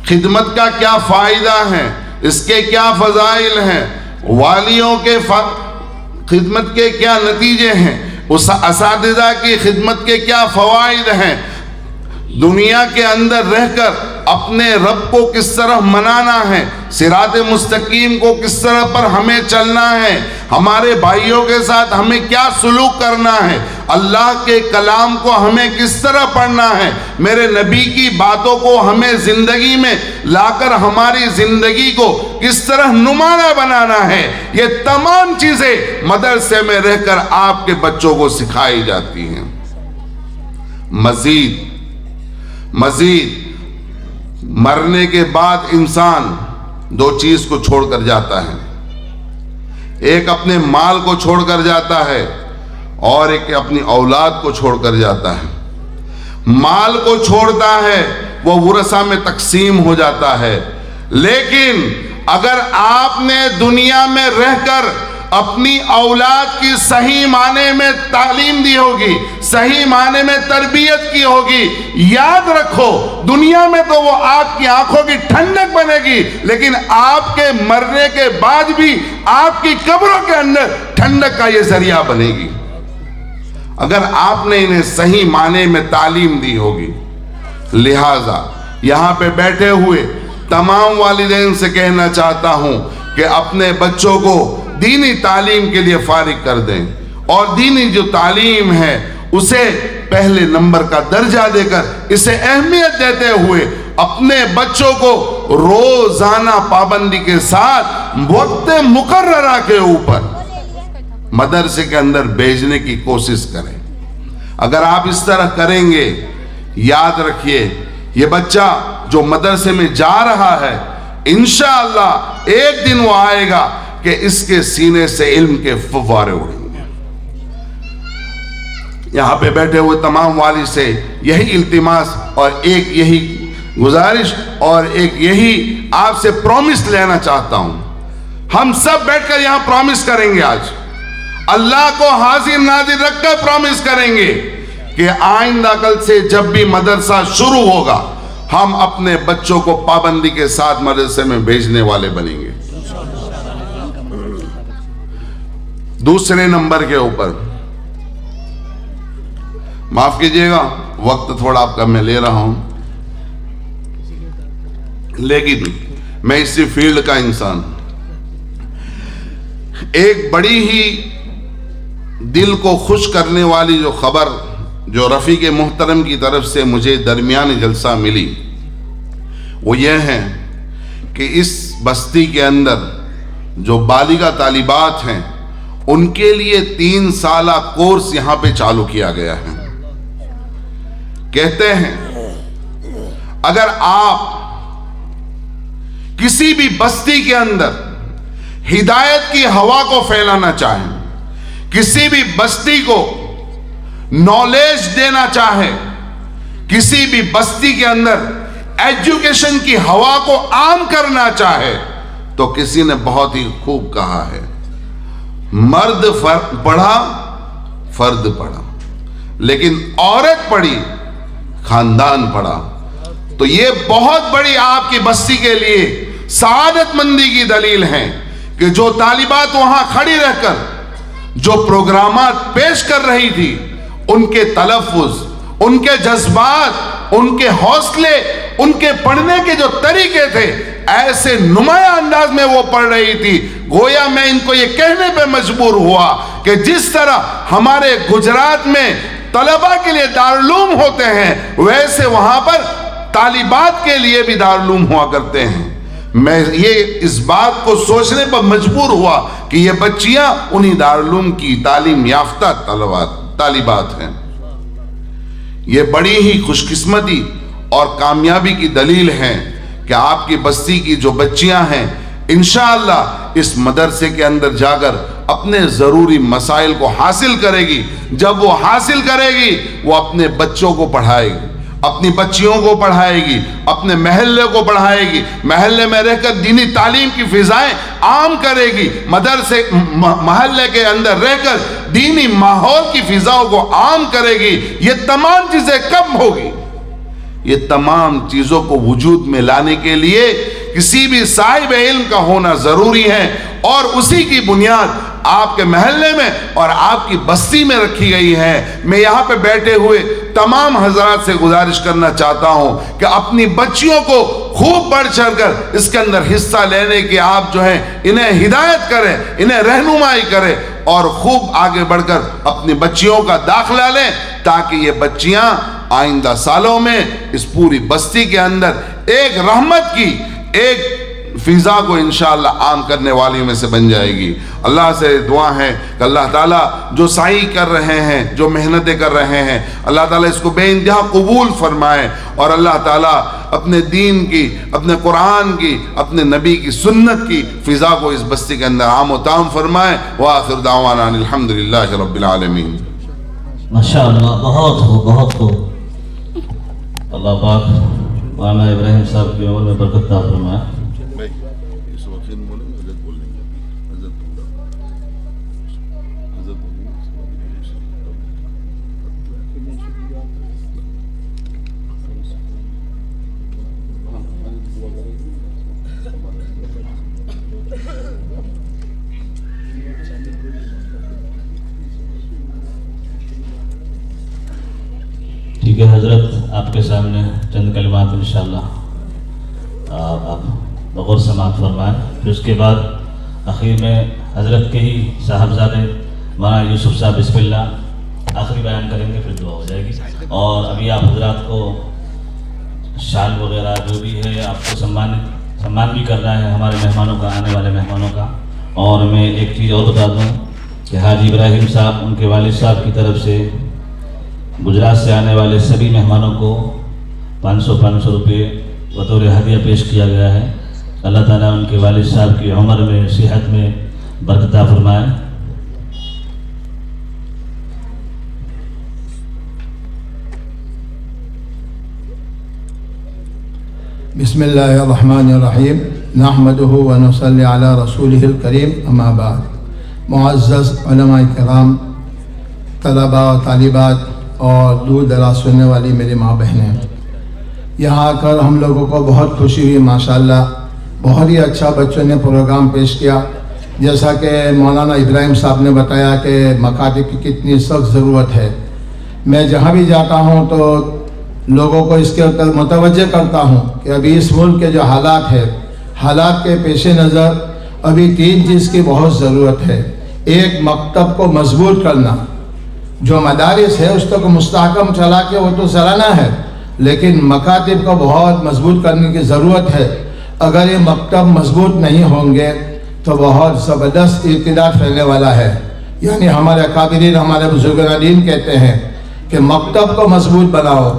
خدمت کا کیا فائدہ ہے، اس کے کیا فضائل ہیں، والیوں کے خدمت کے کیا نتیجے ہیں، اس اساتذہ کی خدمت کے کیا فوائد ہیں، دنیا کے اندر رہ کر اپنے رب کو کس طرح منانا ہے، صراط مستقیم کو کس طرح پر ہمیں چلنا ہے، ہمارے بھائیوں کے ساتھ ہمیں کیا سلوک کرنا ہے، اللہ کے کلام کو ہمیں کس طرح پڑھنا ہے، میرے نبی کی باتوں کو ہمیں زندگی میں لا کر ہماری زندگی کو کس طرح نمایاں بنانا ہے، یہ تمام چیزیں مدرسے میں رہ کر آپ کے بچوں کو سکھائی جاتی ہیں۔ مزید مرنے کے بعد انسان دو چیز کو چھوڑ کر جاتا ہے، ایک اپنے مال کو چھوڑ کر جاتا ہے اور ایک اپنی اولاد کو چھوڑ کر جاتا ہے۔ مال کو چھوڑتا ہے وہ ورثہ میں تقسیم ہو جاتا ہے، لیکن اگر آپ نے دنیا میں رہ کر اپنی اولاد کی صحیح معنی میں تعلیم دی ہوگی، صحیح معنی میں تربیت کی ہوگی، یاد رکھو دنیا میں تو وہ آپ کی آنکھوں کی ٹھنڈک بنے گی، لیکن آپ کے مرنے کے بعد بھی آپ کی قبروں کے اندر ٹھنڈک کا یہ ذریعہ بنے گی اگر آپ نے انہیں صحیح معنی میں تعلیم دی ہوگی۔ لہٰذا یہاں پہ بیٹھے ہوئے تمام والدین سے کہنا چاہتا ہوں کہ اپنے بچوں کو دینی تعلیم کے لیے فارغ کر دیں، اور دینی جو تعلیم ہے اسے پہلے نمبر کا درجہ دے کر اسے اہمیت دیتے ہوئے اپنے بچوں کو روزانہ پابندی کے ساتھ وقت مقررہ کے اوپر مدرسے کے اندر بھیجنے کی کوشش کریں۔ اگر آپ اس طرح کریں گے، یاد رکھیے یہ بچہ جو مدرسے میں جا رہا ہے انشاءاللہ ایک دن وہ آئے گا کہ اس کے سینے سے علم کے فوارے اڑیں گے۔ یہاں پہ بیٹھے ہوئے تمام والد سے یہی التماس اور ایک یہی گزارش اور ایک یہی آپ سے پرومس لینا چاہتا ہوں۔ ہم سب بیٹھ کر یہاں پرومس کریں گے، آج اللہ کو حاضر ناظر رکھ کر پرومس کریں گے کہ آئندہ کل سے جب بھی مدرسہ شروع ہوگا ہم اپنے بچوں کو پابندی کے ساتھ مدرسے میں بھیجنے والے بنیں گے۔ دوسرے نمبر کے اوپر معاف کیجئے گا وقت تھوڑا آپ کا میں لے رہا ہوں، لیکن میں اسی فیلڈ کا انسان، ایک بڑی ہی دل کو خوش کرنے والی جو خبر جو رفیق محترم کی طرف سے مجھے درمیان جلسہ ملی وہ یہ ہے کہ اس بستی کے اندر جو بالغہ طالبات ہیں ان کے لیے 3 سالہ کورس یہاں پہ چالو کیا گیا ہے۔ کہتے ہیں اگر آپ کسی بھی بستی کے اندر ہدایت کی ہوا کو پھیلانا چاہیں، کسی بھی بستی کو نالج دینا چاہے، کسی بھی بستی کے اندر ایجوکیشن کی ہوا کو عام کرنا چاہے، تو کسی نے بہت ہی خوب کہا ہے، مرد پڑھا فرد پڑھا، لیکن عورت پڑھی خاندان پڑھا۔ تو یہ بہت بڑی آپ کی بستی کے لیے سعادت مندی کی دلیل ہے کہ جو طالبات وہاں کھڑی رہ کر جو پروگرامات پیش کر رہی تھی، ان کے تلفظ، ان کے جذبات، ان کے حوصلے، ان کے پڑھنے کے جو طریقے تھے، ایسے نمایاں انداز میں وہ پڑھ رہی تھی، گویا میں ان کو یہ کہنے پہ مجبور ہوا کہ جس طرح ہمارے گجرات میں طلبہ کے لیے دارالعلوم ہوتے ہیں، ویسے وہاں پر طالبات کے لیے بھی دارالعلوم ہوا کرتے ہیں۔ میں یہ اس بات کو سوچنے پر مجبور ہوا کہ یہ بچیاں انہی دارالعلوم کی تعلیم یافتہ طالبات ہیں۔ یہ بڑی ہی خوش قسمتی اور کامیابی کی دلیل ہے کہ آپ کی بستی کی جو بچیاں ہیں انشاءاللہ اس مدرسے کے اندر جا کر اپنے ضروری مسائل کو حاصل کرے گی. جب وہ حاصل کرے گی وہ اپنے بچوں کو پڑھائے گی, اپنی بچیوں کو پڑھائے گی, اپنے محلے کو پڑھائے گی, محلے میں رہ کر دینی تعلیم کی فضائیں عام کرے گی, مدرسے محلے کے اندر رہ کر دینی ماحول کی فضاؤں کو عام کرے گی. یہ تمام چیزیں کب ہوگی؟ یہ تمام چیزوں کو وجود میں لانے کے لیے کسی بھی صاحب علم کا ہونا ضروری ہے, اور اسی کی بنیاد آپ کے محلے میں اور آپ کی بستی میں رکھی گئی ہے. میں یہاں پہ بیٹھے ہوئے تمام حضرات سے گزارش کرنا چاہتا ہوں کہ اپنی بچیوں کو خوب بڑھ چڑھ کر اس کے اندر حصہ لینے کی آپ جو ہیں انہیں ہدایت کریں, انہیں رہنمائی کریں, اور خوب آگے بڑھ کر اپنی بچیوں کا داخلہ لیں, تاکہ یہ بچیاں آئندہ سالوں میں اس پوری بستی کے اندر ایک رحمت کی ایک فضا کو انشاءاللہ عام کرنے والی میں سے بن جائے گی. اللہ سے دعا ہے کہ اللہ تعالیٰ جو سعی کر رہے ہیں, جو محنتیں کر رہے ہیں, اللہ تعالیٰ اس کو بے انتہا قبول فرمائے, اور اللہ تعالیٰ اپنے دین کی, اپنے قرآن کی, اپنے نبی کی سنت کی فضا کو اس بستی کے اندر عام و تام فرمائے. وآخر دعوانا الحمدللہ رب العالمین. ماشاءاللہ, بہت خوب. اللہ پاک مولانا ابراہیم صاحب کی عمر میں برکت عطا فرمائے. ٹھیک ہے حضرت, آپ کے سامنے چند کلمات انشاءاللہ آپ بغور سماعت فرمائیں. پھر اس کے بعد آخر میں حضرت کے ہی صاحبزادے مولانا یوسف صاحب بسم اللہ آخری بیان کریں گے, پھر دعا ہو جائے گی. اور ابھی آپ حضرات کو شال وغیرہ جو بھی ہے آپ کو سمان بھی کرنا ہے ہمارے مہمانوں کا, آنے والے مہمانوں کا. اور میں ایک چیز اور بتا دوں کہ حاجی ابراہیم صاحب ان کے والد صاحب کی طرف سے گجرات سے آنے والے سبھی مہمانوں کو 500 روپے بطور ہدیہ پیش کیا گیا ہے. اللہ تعالیٰ ان کے والد صاحب کی عمر میں, صحت میں برکت عطا فرمائے. بسم اللہ الرحمن الرحیم. نحمدہ ونصلی علی رسولہ الکریم. اما بعد. معزز علماء کرام, طلباء و طالبات اور دور دراز سننے والی میری ماں بہنیں, یہاں آ کر ہم لوگوں کو بہت خوشی ہوئی. ماشاءاللہ بہت ہی اچھا بچوں نے پروگرام پیش کیا. جیسا کہ مولانا ابراہیم صاحب نے بتایا کہ مکاتب کی کتنی سخت ضرورت ہے. میں جہاں بھی جاتا ہوں تو لوگوں کو اس کے متوجہ کرتا ہوں کہ ابھی اس ملک کے جو حالات ہے, حالات کے پیش نظر ابھی 3 چیز کی بہت ضرورت ہے. ایک, مکتب کو مضبوط کرنا. جو مدارس ہے اس کو مستحکم چلا کے وہ تو چلانا ہے, لیکن مکاتب کو بہت مضبوط کرنے کی ضرورت ہے. اگر یہ مکتب مضبوط نہیں ہوں گے تو بہت زبردست ارتداد پھیلنے والا ہے. یعنی ہمارے اکابرین, ہمارے بزرگان دین کہتے ہیں کہ مکتب کو مضبوط بناؤ.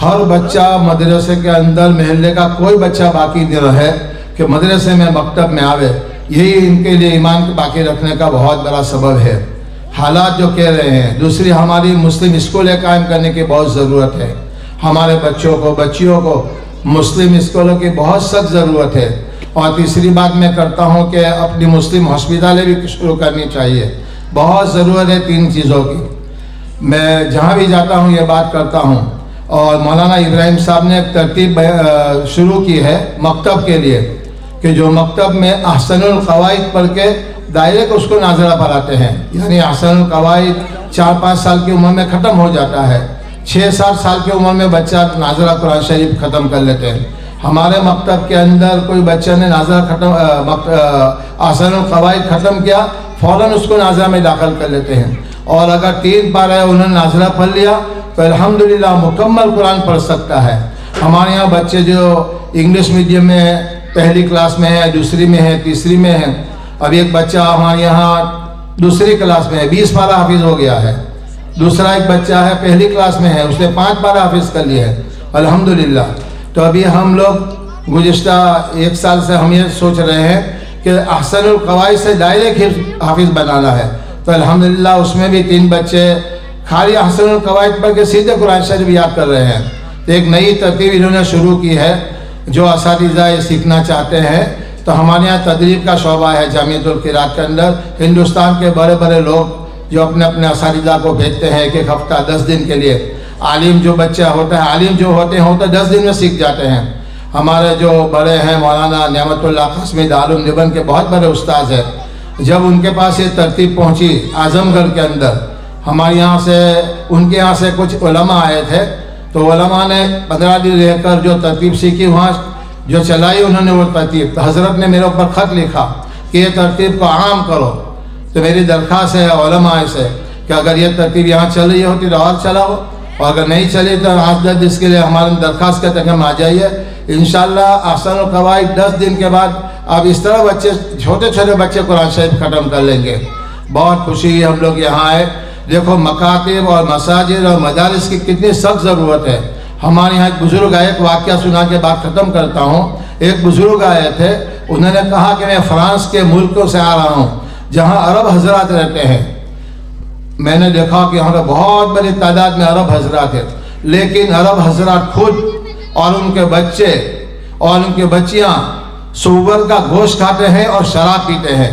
ہر بچہ مدرسے کے اندر, محلے کا کوئی بچہ باقی نہ رہے کہ مدرسے میں مکتب میں آوے. یہی ان کے لیے ایمان کو باقی رکھنے کا بہت بڑا سبب ہے. حالات جو کہہ رہے ہیں. دوسری, ہماری مسلم اسکولیں قائم کرنے کی بہت ضرورت ہے. ہمارے بچوں کو, بچیوں کو مسلم اسکولوں کی بہت سخت ضرورت ہے. اور تیسری بات میں کرتا ہوں کہ اپنی مسلم ہسپتالیں بھی شروع کرنی چاہیے. بہت ضرورت ہے 3 چیزوں کی. میں جہاں بھی جاتا ہوں یہ بات کرتا ہوں. اور مولانا ابراہیم صاحب نے ایک ترتیب شروع کی ہے مکتب کے لیے کہ جو مکتب میں احسن القواعد پڑھ کے دائرے کو اس کو ناظرہ پڑھاتے ہیں. یعنی احسن القواعد 4-5 سال کی عمر میں ختم ہو جاتا ہے. 6-7 سال کی عمر میں بچہ ناظرہ قرآن شریف ختم کر لیتے ہیں. ہمارے مکتب کے اندر کوئی بچہ نے ناظرہ احسن القواعد ختم کیا, فوراً اس کو ناظرہ میں داخل کر لیتے ہیں. اور اگر 3 پارے انہوں نے ناظرہ پڑھ لیا تو الحمدللہ مکمل قرآن پڑھ سکتا ہے. ہمارے یہاں بچے جو انگلش میڈیم میں پہلی کلاس میں ہے, دوسری میں ہے, تیسری میں ہے. ابھی ایک بچہ ہمارے یہاں دوسری کلاس میں ہے, 20 پارہ حافظ ہو گیا ہے. دوسرا ایک بچہ ہے پہلی کلاس میں ہے, اس نے 5 پارہ حافظ کر لیا ہے الحمدللہ. تو ابھی ہم لوگ گزشتہ 1 سال سے ہم یہ سوچ رہے ہیں کہ احسن القواعد سے ڈائریکٹ حافظ بنانا ہے، تو الحمدللہ اس میں بھی 3 بچے خالی احسن القواعد پڑھ کے سیدھے قرآن شریف یاد کر رہے ہیں۔ تو ایک نئی ترتیب انہوں نے شروع کی ہے، جو اساتذہ یہ سیکھنا چاہتے ہیں تو ہمارے یہاں تدریب کا شعبہ ہے جامعۃ القراءت کے اندر۔ ہندوستان کے بڑے بڑے لوگ جو اپنے اپنے اساتذہ کو بھیجتے ہیں ایک ہفتہ 10 دن کے لیے، عالم جو بچہ ہوتا ہے، عالم جو ہوتے ہیں 10 دن میں سیکھ جاتے ہیں۔ ہمارے جو بڑے ہیں مولانا نعمت اللہ قاسمی دارالعلوم دیوبند کے بہت بڑے استاذ ہیں، جب ان کے پاس یہ ترتیب پہنچی اعظم گڑھ کے اندر، ہمارے یہاں سے ان کے یہاں سے کچھ علماء آئے تھے، تو علماء نے 15 دن رہ کر جو ترتیب سیکھی وہاں جو چلائی انہوں نے وہ ترتیب، تو حضرت نے میرے اوپر خط لکھا کہ یہ ترتیب کو عام کرو۔ تو میری درخواست ہے علماء سے کہ اگر یہ ترتیب یہاں چل رہی ہوتی تو اور چلاؤ، اور اگر نہیں چلی تو آج 10 دن کے لیے ہماری درخواست کرتے ہیں ہم آ جائیے انشاءاللہ۔ احسن القواعد 10 دن کے بعد اب اس طرح بچے چھوٹے چھوٹے بچے قرآن شریف ختم کر لیں گے۔ بہت خوشی ہے ہم لوگ یہاں آئے۔ دیکھو مکاتب اور مساجد اور مدارس کی کتنی سخت ضرورت ہے۔ ہمارے یہاں ایک بزرگ آئے، ایک واقعہ سنا کے بات ختم کرتا ہوں۔ ایک بزرگ آئے تھے، انہوں نے کہا کہ میں فرانس کے ملکوں سے آ رہا ہوں جہاں عرب حضرات رہتے ہیں۔ میں نے دیکھا کہ یہاں پر بہت بڑی تعداد میں عرب حضرات ہیں، لیکن عرب حضرات خود اور ان کے بچے اور ان کی بچیاں سور کا گوشت کھاتے ہیں اور شراب پیتے ہیں۔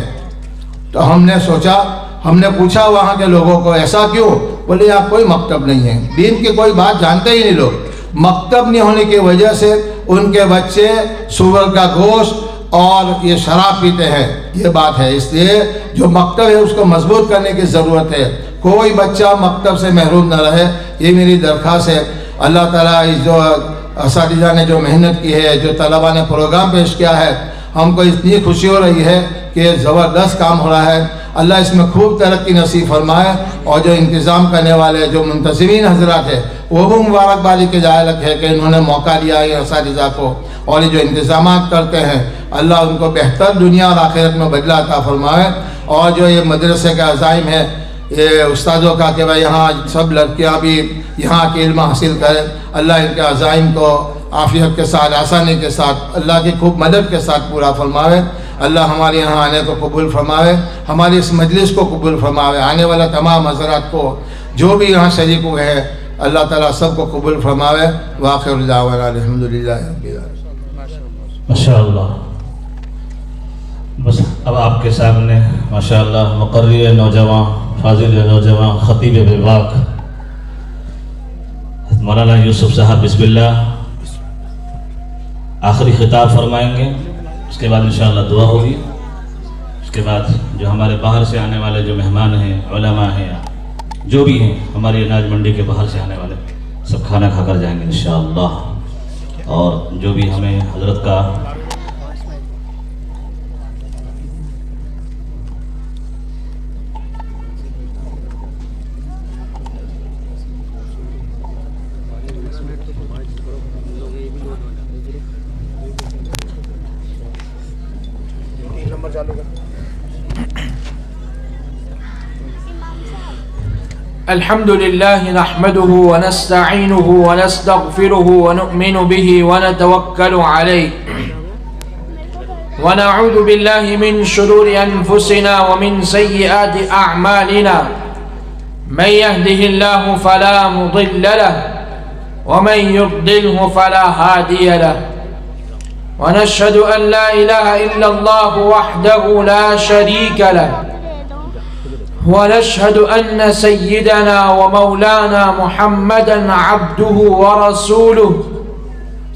تو ہم نے سوچا، ہم نے پوچھا وہاں کے لوگوں کو ایسا کیوں؟ بولے یہاں کوئی مکتب نہیں ہے، دین کی کوئی بات جانتے ہی نہیں لوگ۔ مکتب نہیں ہونے کی وجہ سے ان کے بچے سور کا گوشت اور یہ شراب پیتے ہیں، یہ بات ہے۔ اس لیے جو مکتب ہے اس کو مضبوط کرنے کی ضرورت ہے، کوئی بچہ مکتب سے محروم نہ رہے، یہ میری درخواست ہے۔ اللہ تعالیٰ اس جو اساتذہ نے جو محنت کی ہے، جو طلبہ نے پروگرام پیش کیا ہے، ہم کو اتنی خوشی ہو رہی ہے کہ زبردست کام ہو رہا ہے۔ اللہ اس میں خوب ترقی نصیب فرمائے، اور جو انتظام کرنے والے جو منتظمین حضرات ہیں وہ بھی مبارکبادی کے جائلق ہے کہ انہوں نے موقع دیا ہے اساتذہ کو، اور یہ جو انتظامات کرتے ہیں اللہ ان کو بہتر دنیا اور آخرت میں بدلہ عطا فرمائے۔ اور جو یہ مدرسے کا عزائم ہے یہ استادوں کا کہ بھائی یہاں سب لڑکیاں بھی یہاں کے علم حاصل کریں، اللہ ان کے عزائم کو عافیت کے ساتھ، آسانی کے ساتھ، اللہ کی خوب مدد کے ساتھ پورا فرماوے۔ اللہ ہمارے یہاں آنے کو قبول فرماوے، ہماری اس مجلس کو قبول فرماوے، آنے والا تمام حضرات کو جو بھی یہاں شریک ہوئے ہیں اللہ تعالیٰ سب کو قبول فرماوے۔ وآخر دعوانا الحمدللہ رب العالمین۔ ماشاءاللہ۔ بس اب آپ کے سامنے ماشاءاللہ مقرر نوجوان، فاضل نوجوان، خطیب باک مولانا یوسف صاحب بسم اللہ آخری خطاب فرمائیں گے، اس کے بعد انشاءاللہ دعا ہوگی۔ اس کے بعد جو ہمارے باہر سے آنے والے جو مہمان ہیں، علماء ہیں، جو بھی ہیں ہماری اناج منڈی کے باہر سے آنے والے، سب کھانا کھا کر جائیں گے انشاءاللہ۔ اور جو بھی ہمیں حضرت کا الحمد لله نحمده ونستعينه ونستغفره ونؤمن به ونتوكل عليه ونعوذ بالله من شرور أنفسنا ومن سيئات أعمالنا من يهده الله فلا مضل له ومن يضلله فلا هادي له ونشهد أن لا إله إلا الله وحده لا شريك له ونشهد أن سيدنا ومولانا محمدا عبده ورسوله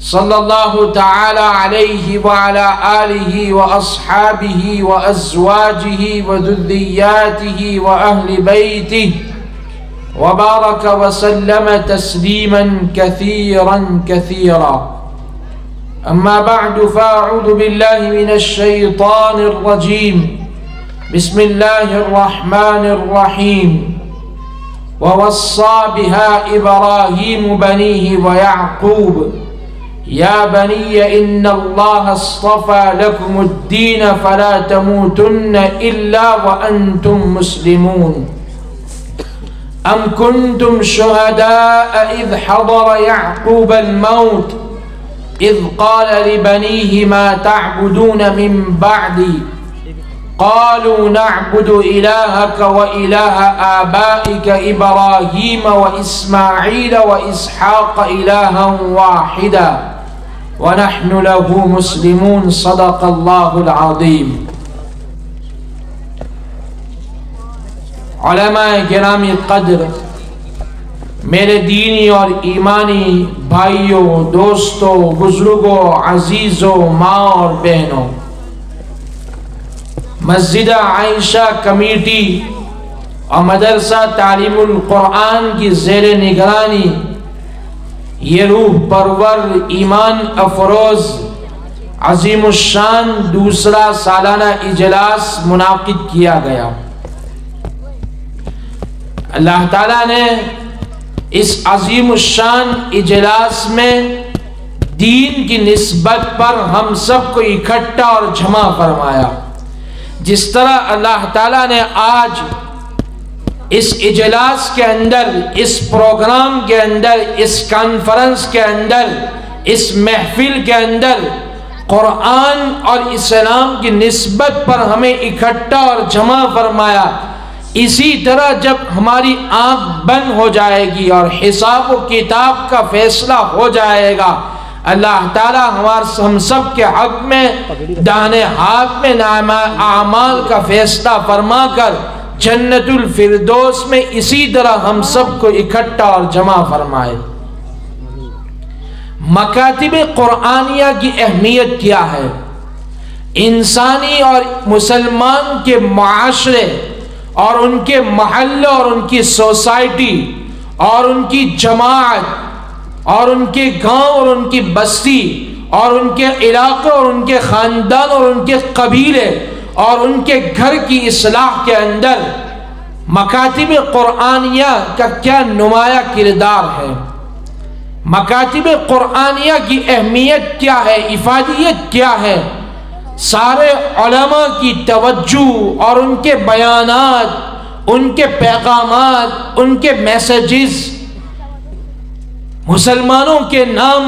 صلى الله تعالى عليه وعلى آله وأصحابه وأزواجه وذرياته وأهل بيته وبارك وسلم تسليما كثيرا كثيرا. أما بعد فأعوذ بالله من الشيطان الرجيم. بسم الله الرحمن الرحيم. ووصى بها إبراهيم بنيه ويعقوب يا بني إن الله اصطفى لكم الدين فلا تموتن إلا وأنتم مسلمون. أم كنتم شهداء إذ حضر يعقوب الموت إذ قال لبنيه ما تعبدون من بعدي قالوا نعبد إلهك وإله آبائك إبراهيم وإسماعيل وإسحاق إلها واحدا ونحن له مسلمون صدق الله العظيم. علماء گرامی قدر، میرے دینی اور ایمانی بھائیوں، دوستوں، بزرگوں، عزیزوں، ماں اور بہنوں، مسجد عائشہ کمیٹی اور مدرسہ تعلیم القرآن کی زیر نگرانی یہ روح پرور، ایمان افروز، عظیم الشان دوسرا سالانہ اجلاس منعقد کیا گیا. اللہ تعالیٰ نے اس عظیم الشان اجلاس میں دین کی نسبت پر ہم سب کو اکٹھا اور جمع فرمایا. جس طرح اللہ تعالیٰ نے آج اس اجلاس کے اندر، اس پروگرام کے اندر، اس کانفرنس کے اندر، اس محفل کے اندر قرآن اور اسلام کی نسبت پر ہمیں اکٹھا اور جمع فرمایا، اسی طرح جب ہماری آنکھ بند ہو جائے گی اور حساب و کتاب کا فیصلہ ہو جائے گا، اللہ تعالیٰ ہم سب کے حق میں داہنے ہاتھ میں اعمال کا فیصلہ فرما کر جنت الفردوس میں اسی طرح ہم سب کو اکٹھا اور جمع فرمائے. مکاتب قرآنیہ کی اہمیت کیا ہے؟ انسانی اور مسلمان کے معاشرے اور ان کے محلے اور ان کی سوسائٹی اور ان کی جماعت اور ان کے گاؤں اور ان کی بستی اور ان کے علاقے اور ان کے خاندان اور ان کے قبیلے اور ان کے گھر کی اصلاح کے اندر مکاتب قرآنیہ کا کیا نمایاں کردار ہے؟ مکاتب قرآنیہ کی اہمیت کیا ہے؟ افادیت کیا ہے؟ سارے علماء کی توجہ اور ان کے بیانات، ان کے پیغامات، ان کے میسیجز مسلمانوں کے نام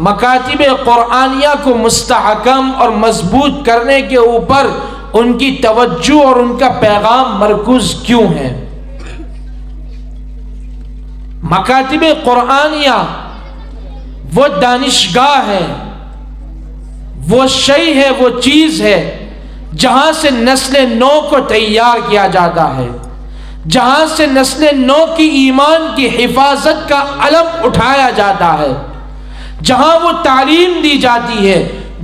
مکاتب قرآنیہ کو مستحکم اور مضبوط کرنے کے اوپر ان کی توجہ اور ان کا پیغام مرکوز کیوں ہے؟ مکاتب قرآنیہ وہ دانشگاہ ہے، وہ شے ہے، وہ چیز ہے جہاں سے نسل نو کو تیار کیا جاتا ہے، جہاں سے نسل نو کی ایمان کی حفاظت کا علم اٹھایا جاتا ہے، جہاں وہ تعلیم دی جاتی ہے،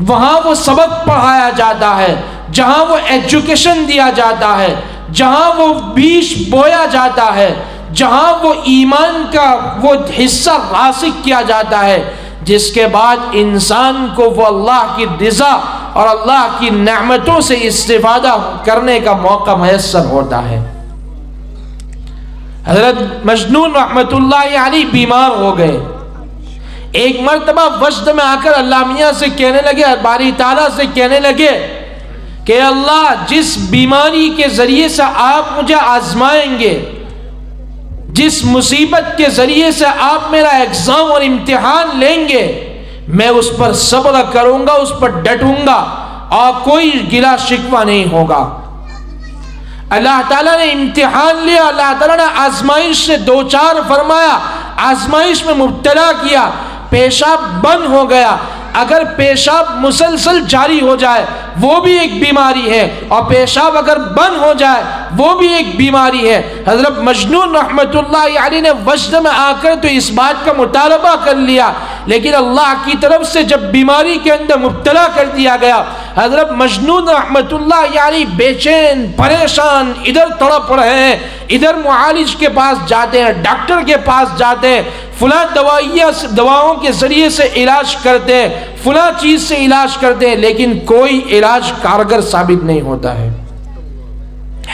وہاں وہ سبق پڑھایا جاتا ہے، جہاں وہ ایجوکیشن دیا جاتا ہے، جہاں وہ بیج بویا جاتا ہے، جہاں وہ ایمان کا وہ حصہ راسخ کیا جاتا ہے، جس کے بعد انسان کو وہ اللہ کی رضا اور اللہ کی نعمتوں سے استفادہ کرنے کا موقع میسر ہوتا ہے. حضرت مجنون رحمت اللہ علیہ بیمار ہو گئے. ایک مرتبہ وجد میں آ کر اللہ میاں سے کہنے لگے، باری تعالیٰ سے کہنے لگے کہ اللہ جس بیماری کے ذریعے سے آپ مجھے آزمائیں گے، جس مصیبت کے ذریعے سے آپ میرا ایگزام اور امتحان لیں گے، میں اس پر صبر کروں گا، اس پر ڈٹوں گا اور کوئی گلہ شکوہ نہیں ہوگا. اللہ تعالیٰ نے امتحان لیا، اللہ تعالیٰ نے آزمائش سے دوچار فرمایا، آزمائش میں مبتلا کیا، پیشاب بند ہو گیا. اگر پیشاب مسلسل جاری ہو جائے وہ بھی ایک بیماری ہے، اور پیشاب اگر بند ہو جائے وہ بھی ایک بیماری ہے. حضرت مجنون رحمت اللہ علیہ نے وجد میں آ کر تو اس بات کا مطالبہ کر لیا، لیکن اللہ کی طرف سے جب بیماری کے اندر مبتلا کر دیا گیا، حضرت مجنون رحمت اللہ علیہ بے چین پریشان ادھر تڑپ رہے ہیں، ادھر معالج کے پاس جاتے ہیں، ڈاکٹر کے پاس جاتے ہیں، فلاں دواؤں کے ذریعے سے علاج کرتے ہیں، فلاں چیز سے علاج کرتے ہیں، لیکن کوئی علاج کارگر ثابت نہیں ہوتا ہے.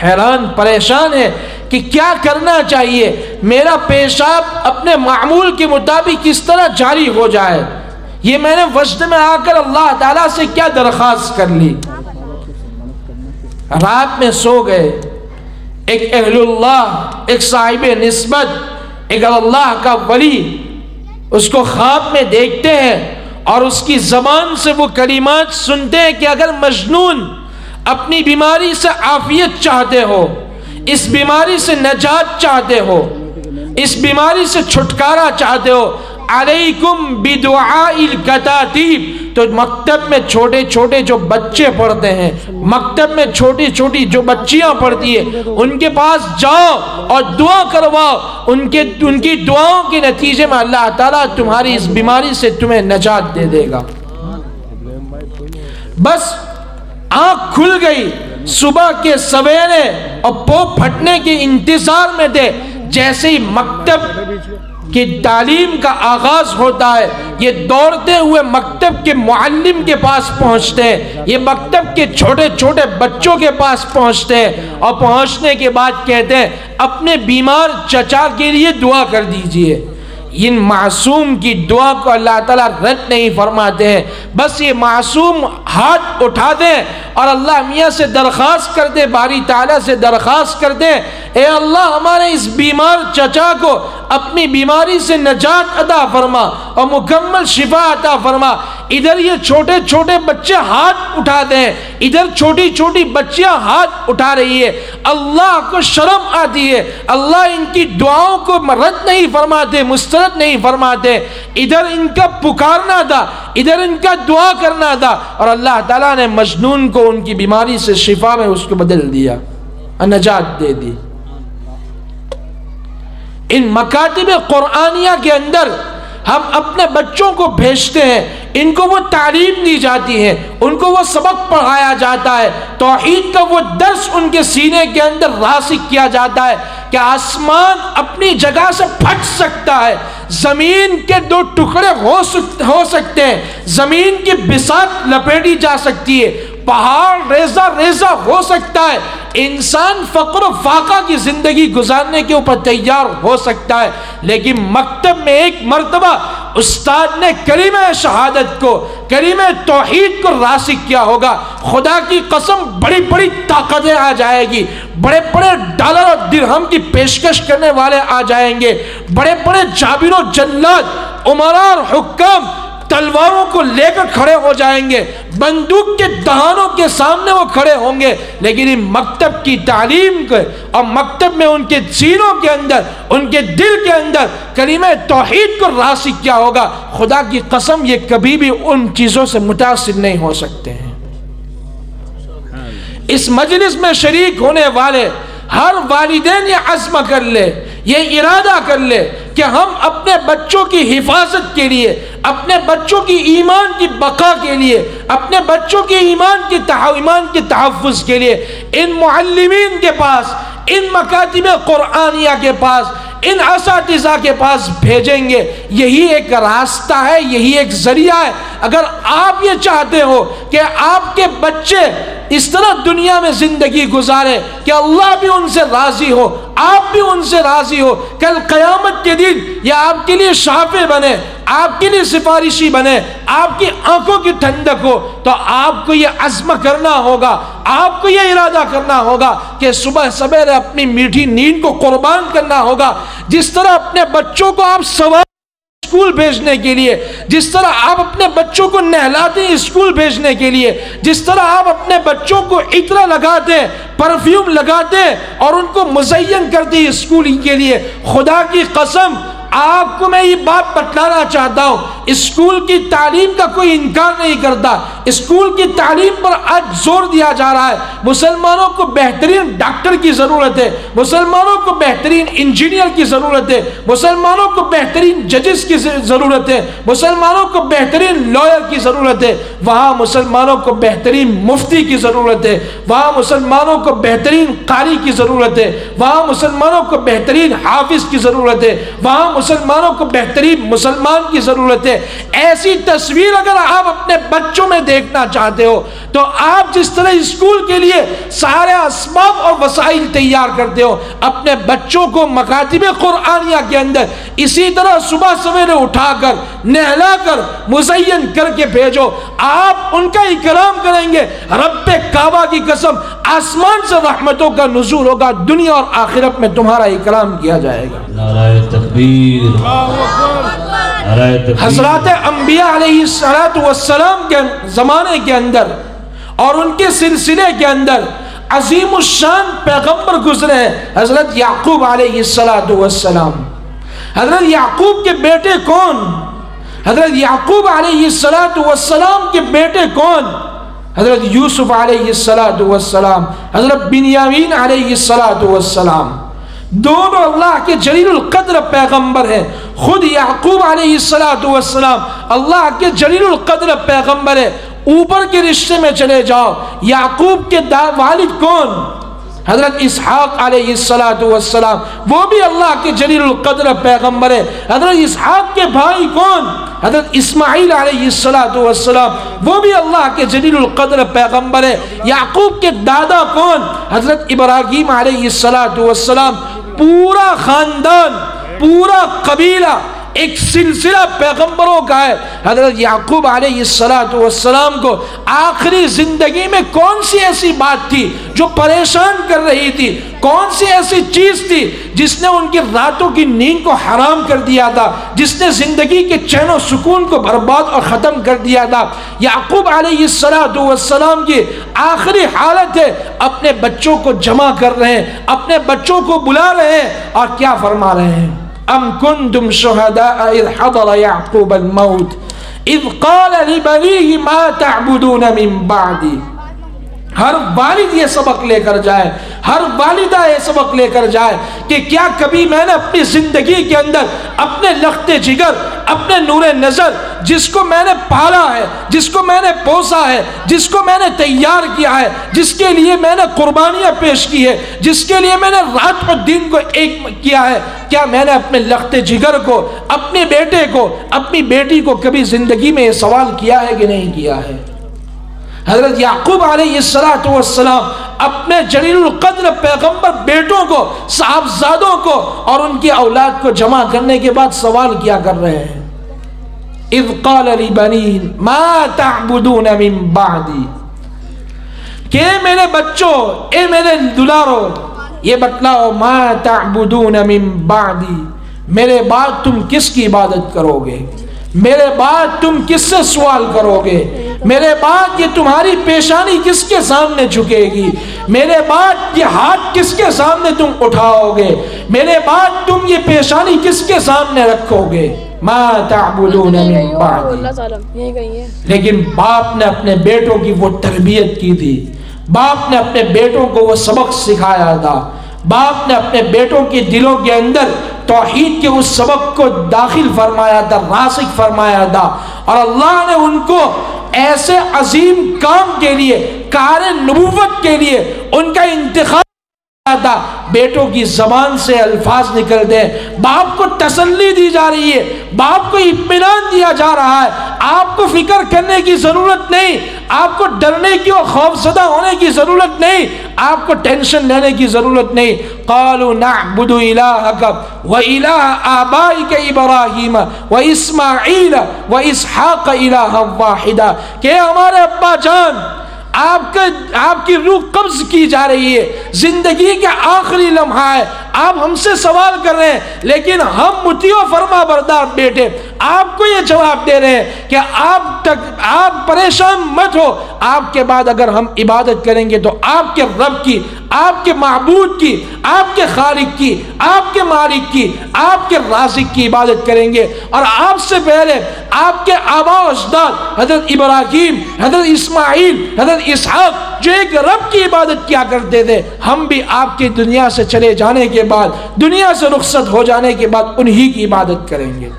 حیران پریشان ہے کہ کیا کرنا چاہیے، میرا پیشاب اپنے معمول کے مطابق کس طرح جاری ہو جائے. یہ میں نے وجد میں آ کر اللہ تعالیٰ سے کیا درخواست کر لی. رات میں سو گئے، ایک اہل اللہ، ایک صاحب نسبت، ایک اللہ کا ولی اس کو خواب میں دیکھتے ہیں اور اس کی زبان سے وہ کلمات سنتے ہیں کہ اگر مجنون اپنی بیماری سے عافیت چاہتے ہو، اس بیماری سے نجات چاہتے ہو، اس بیماری سے چھٹکارا چاہتے ہو، علیکم بدعاء الکتاتیب، تو مکتب میں چھوٹے چھوٹے جو بچے پڑھتے ہیں، مکتب میں چھوٹی چھوٹی جو بچیاں پڑھتی ہیں، ان کے پاس جاؤ اور دعا کرواؤ، ان کی دعاؤں کے نتیجے میں اللہ تعالیٰ تمہاری اس بیماری سے تمہیں نجات دے دے گا۔ بس آنکھ کھل گئی، صبح کے سویرے اور پو پھٹنے کے انتظار میں تھے، جیسے ہی مکتب کی تعلیم کا آغاز ہوتا ہے، یہ دوڑتے ہوئے مکتب کے معلم کے پاس پہنچتے ہیں، یہ مکتب کے چھوٹے چھوٹے بچوں کے پاس پہنچتے ہیں، اور پہنچنے کے بعد کہتے ہیں اپنے بیمار چچا کے لیے دعا کر دیجئے۔ ان معصوم کی دعا کو اللہ تعالیٰ رد نہیں فرماتے ہیں، بس یہ معصوم ہاتھ اٹھا دیں اور اللہ میاں سے درخواست کر دیں، باری تعالیٰ سے درخواست کر دیں، اے اللہ ہمارے اس بیمار چچا کو اپنی بیماری سے نجات عطا فرما اور مکمل شفا عطا فرما۔ ادھر یہ چھوٹے چھوٹے بچے ہاتھ اٹھا دیں، ادھر چھوٹی چھوٹی بچیاں ہاتھ اٹھا رہی ہے، اللہ کو شرم آتی ہے، اللہ ان کی دعاؤں کو رد نہیں فرماتے، مسترد نہیں فرماتے۔ ادھر ان کا پکارنا تھا، ادھر ان کا دعا کرنا تھا، اور اللہ تعالیٰ نے مجنون کو ان کی بیماری سے شفا میں اس کو بدل دیا، نجات دے دی۔ ان مکاتب قرآنیہ کے اندر ہم اپنے بچوں کو بھیجتے ہیں، ان کو وہ تعلیم دی جاتی ہے، ان کو وہ سبق پڑھایا جاتا ہے، توحید کا وہ درس ان کے سینے کے اندر راسخ کیا جاتا ہے کہ آسمان اپنی جگہ سے پھٹ سکتا ہے، زمین کے دو ٹکڑے ہو سکتے ہیں، زمین کی بساط لپیٹی جا سکتی ہے، پہاڑ ریزہ ریزہ ہو سکتا ہے، انسان فقر و فاقہ کی زندگی گزارنے کے اوپر تیار ہو سکتا ہے، لیکن مکتب میں ایک مرتبہ استاد نے کلمہ شہادت کو، کلمہ توحید کو راسخ کیا ہوگا، خدا کی قسم بڑی بڑی طاقتیں آ جائے گی، بڑے بڑے ڈالر اور درہم کی پیشکش کرنے والے آ جائیں گے، بڑے بڑے جابر و جلاد امراء اور حکام تلواروں کو لے کر کھڑے ہو جائیں گے، بندوق کے دہانوں کے سامنے وہ کھڑے ہوں گے، لیکن ان مکتب کی تعلیم کے اور مکتب میں ان کے سینوں کے اندر، ان کے دل کے اندر کلمہ توحید کو راسخ کیا ہوگا، خدا کی قسم یہ کبھی بھی ان چیزوں سے متاثر نہیں ہو سکتے ہیں۔ اس مجلس میں شریک ہونے والے ہر والدین یہ عزم کر لے، یہ ارادہ کر لے کہ ہم اپنے بچوں کی حفاظت کے لیے، اپنے بچوں کی ایمان کی بقا کے لیے، اپنے بچوں کی ایمان کے تحفظ کے لیے ان معلمین کے پاس، ان مکاتب قرآنیہ کے پاس، ان اساتذہ کے پاس بھیجیں گے۔ یہی ایک راستہ ہے، یہی ایک ذریعہ ہے۔ اگر آپ یہ چاہتے ہو کہ آپ کے بچے اس طرح دنیا میں زندگی گزارے کہ اللہ بھی ان سے راضی ہو، آپ بھی ان سے راضی ہو، کل قیامت کے دن یہ آپ کے لیے شافع بنے، آپ کے لیے سفارشی بنے، آپ کی آنکھوں کی ٹھنڈک ہو، تو آپ کو یہ عزم کرنا ہوگا، آپ کو یہ ارادہ کرنا ہوگا کہ صبح سویرے اپنی میٹھی نیند کو قربان کرنا ہوگا۔ جس طرح اپنے بچوں کو آپ سوار اسکول بھیجنے کے لیے، جس طرح آپ اپنے بچوں کو نہلاتے ہیں اسکول بھیجنے کے لیے، جس طرح آپ اپنے بچوں کو عطر لگاتے ہیں، پرفیوم لگاتے ہیں اور ان کو مزین کرتے ہیں اسکول کے لیے، خدا کی قسم آپ کو میں یہ بات بتلانا چاہتا ہوں، اسکول کی تعلیم کا کوئی انکار نہیں کرتا، اسکول کی تعلیم پر آج زور دیا جا رہا ہے۔ مسلمانوں کو بہترین ڈاکٹر کی ضرورت ہے، مسلمانوں کو بہترین انجینئر کی ضرورت ہے، مسلمانوں کو بہترین ججز کی ضرورت ہے، مسلمانوں کو بہترین لائر کی ضرورت ہے، وہاں مسلمانوں کو بہترین مفتی کی ضرورت ہے، وہاں مسلمانوں کو بہترین قاری کی ضرورت ہے، وہاں مسلمانوں کو بہترین حافظ کی ضرورت ہے، وہاں مسلمانوں کو بہترین مسلمان کی ضرورت ہے۔ ایسی تصویر اگر آپ اپنے بچوں میں دیکھنا چاہتے ہو تو آپ جس طرح اسکول کے لیے سارے اسباب اور وسائل تیار کرتے ہو، اپنے بچوں کو مکاتب قرآنیہ کے اندر اسی طرح صبح سویرے اٹھا کر نہلا کر مزین کر کے بھیجو۔ آپ ان کا اکرام کریں گے، رب کعبہ کی قسم آسمان سے رحمتوں کا نزول ہوگا، دنیا اور آخرت میں تمہارا اکرام کیا جائے گا۔ نعرہ تکبیر، حضرات انبیاء علیہ السلام کے زمانے کے اندر اور ان کے سلسلے کے اندر عظیم الشان پیغمبر گزرے ہیں، حضرت یعقوب علیہ السلام۔ حضرت یعقوب کے بیٹے کون؟ حضرت یعقوب علیہ السلام کے بیٹے کون؟ حضرت یوسف علیہ السلام، حضرت بنیامین علیہ السلام۔ دونوں اللہ کے جلیل القدر پیغمبر ہیں۔ خود یعقوب علیہ السلام اللہ کے جلیل القدر پیغمبر ہے۔ اوپر کے رشتے میں چلے جاؤ، یعقوب کے والد کون؟ حضرت اسحاق علیہ السلام، وہ بھی اللہ کے جلیل القدر پیغمبر ہے۔ حضرت اسحاق کے بھائی کون؟ حضرت اسماعیل علیہ السلام، وہ بھی اللہ کے جلیل القدر پیغمبر ہے۔ یعقوب کے دادا کون؟ حضرت ابراہیم علیہ السلام۔ پورا خاندان، پورا قبیلہ، ایک سلسلہ پیغمبروں کا ہے۔ حضرت یعقوب علیہ السلام کو آخری زندگی میں کون سی ایسی بات تھی جو پریشان کر رہی تھی؟ کون سی ایسی چیز تھی جس نے ان کی راتوں کی نیند کو حرام کر دیا تھا، جس نے زندگی کے چین و سکون کو برباد اور ختم کر دیا تھا؟ یعقوب علیہ السلام کی آخری حالت ہے، اپنے بچوں کو جمع کر رہے ہیں، اپنے بچوں کو بلا رہے ہیں، اور کیا فرما رہے ہیں؟ ام کنتم شہداء اذ حضر یعقوب الموت اذ قال لبنیہ ما تعبدون من بعدی۔ ہر والد یہ سبق لے کر جائے، ہر والدہ یہ سبق لے کر جائے کہ کیا کبھی میں نے اپنی زندگی کے اندر اپنے لخت جگر، اپنے نور نظر، جس کو میں نے پالا ہے، جس کو میں نے پوسا ہے، جس کو میں نے تیار کیا ہے، جس کے لیے میں نے قربانیاں پیش کی ہے، جس کے لیے میں نے رات اور دن کو ایک کیا ہے، کیا میں نے اپنے لخت جگر کو، اپنے بیٹے کو، اپنی بیٹی کو کبھی زندگی میں یہ سوال کیا ہے کہ نہیں کیا ہے؟ حضرت یعقوب علیہ السلام اپنے جلیل القدر پیغمبر بیٹوں کو، صاحبزادوں کو اور ان کی اولاد کو جمع کرنے کے بعد سوال کیا کر رہے ہیں؟ اذ قال لبنیہ ما تعبدون من بعدی، کہ میرے بچوں، اے میرے دلارو، یہ بتلاؤ، ما تعبدون من بعدی، میرے بعد تم کس کی عبادت کرو گے؟ میرے بعد تم کس سے سوال کرو گے؟ میرے بعد یہ تمہاری پیشانی کس کے سامنے جھکے گی؟ میرے بعد یہ ہاتھ کس کے سامنے تم اٹھاؤ گے؟ میرے بعد تم یہ پیشانی کس کے سامنے رکھو گے؟ ما تعبدون من بعدی۔ لیکن باپ نے اپنے بیٹوں کی وہ تربیت کی تھی، باپ نے اپنے بیٹوں کو وہ سبق سکھایا تھا، باپ نے اپنے بیٹوں کے دلوں کے اندر توحید کے اس سبق کو داخل فرمایا تھا، راسخ فرمایا تھا، اور اللہ نے ان کو ایسے عظیم کام کے لیے، کار نبوت کے لیے ان کا انتخاب تھا۔ بیٹوں کی زبان سے الفاظ نکلتے ہیں، باپ کو تسلی دی جا رہی ہے، باپ کو اطمینان دیا جا رہا ہے، آپ کو فکر کرنے کی ضرورت نہیں، آپ کو ڈرنے کی اور خوفزدہ ہونے کی ضرورت نہیں، آپ کو ٹینشن لینے کی ضرورت نہیں۔ قالوا نعبد الہک والہ آبائک ابراہیم واسماعیل واسحاق الہا واحدا، کہ ہمارے ابا جان، آپ کی روح قبض کی جا رہی ہے، زندگی کا آخری لمحہ ہے، آپ ہم سے سوال کر رہے ہیں، لیکن ہم مطیع و فرما بردار بیٹے آپ کو یہ جواب دے رہے ہیں کہ آپ پریشان مت ہو، آپ کے بعد اگر ہم عبادت کریں گے تو آپ کے رب کی، آپ کے معبود کی، آپ کے خالق کی، آپ کے مالک کی، آپ کے رازق کی عبادت کریں گے، اور آپ سے پہلے آپ کے آباء و اجداد حضرت ابراہیم، حضرت اسماعیل، حضرت اسحاق جو ایک رب کی عبادت کیا کرتے تھے، ہم بھی آپ کی دنیا سے چلے جانے کے بعد، دنیا سے رخصت ہو جانے کے بعد انہی کی عبادت کریں گے۔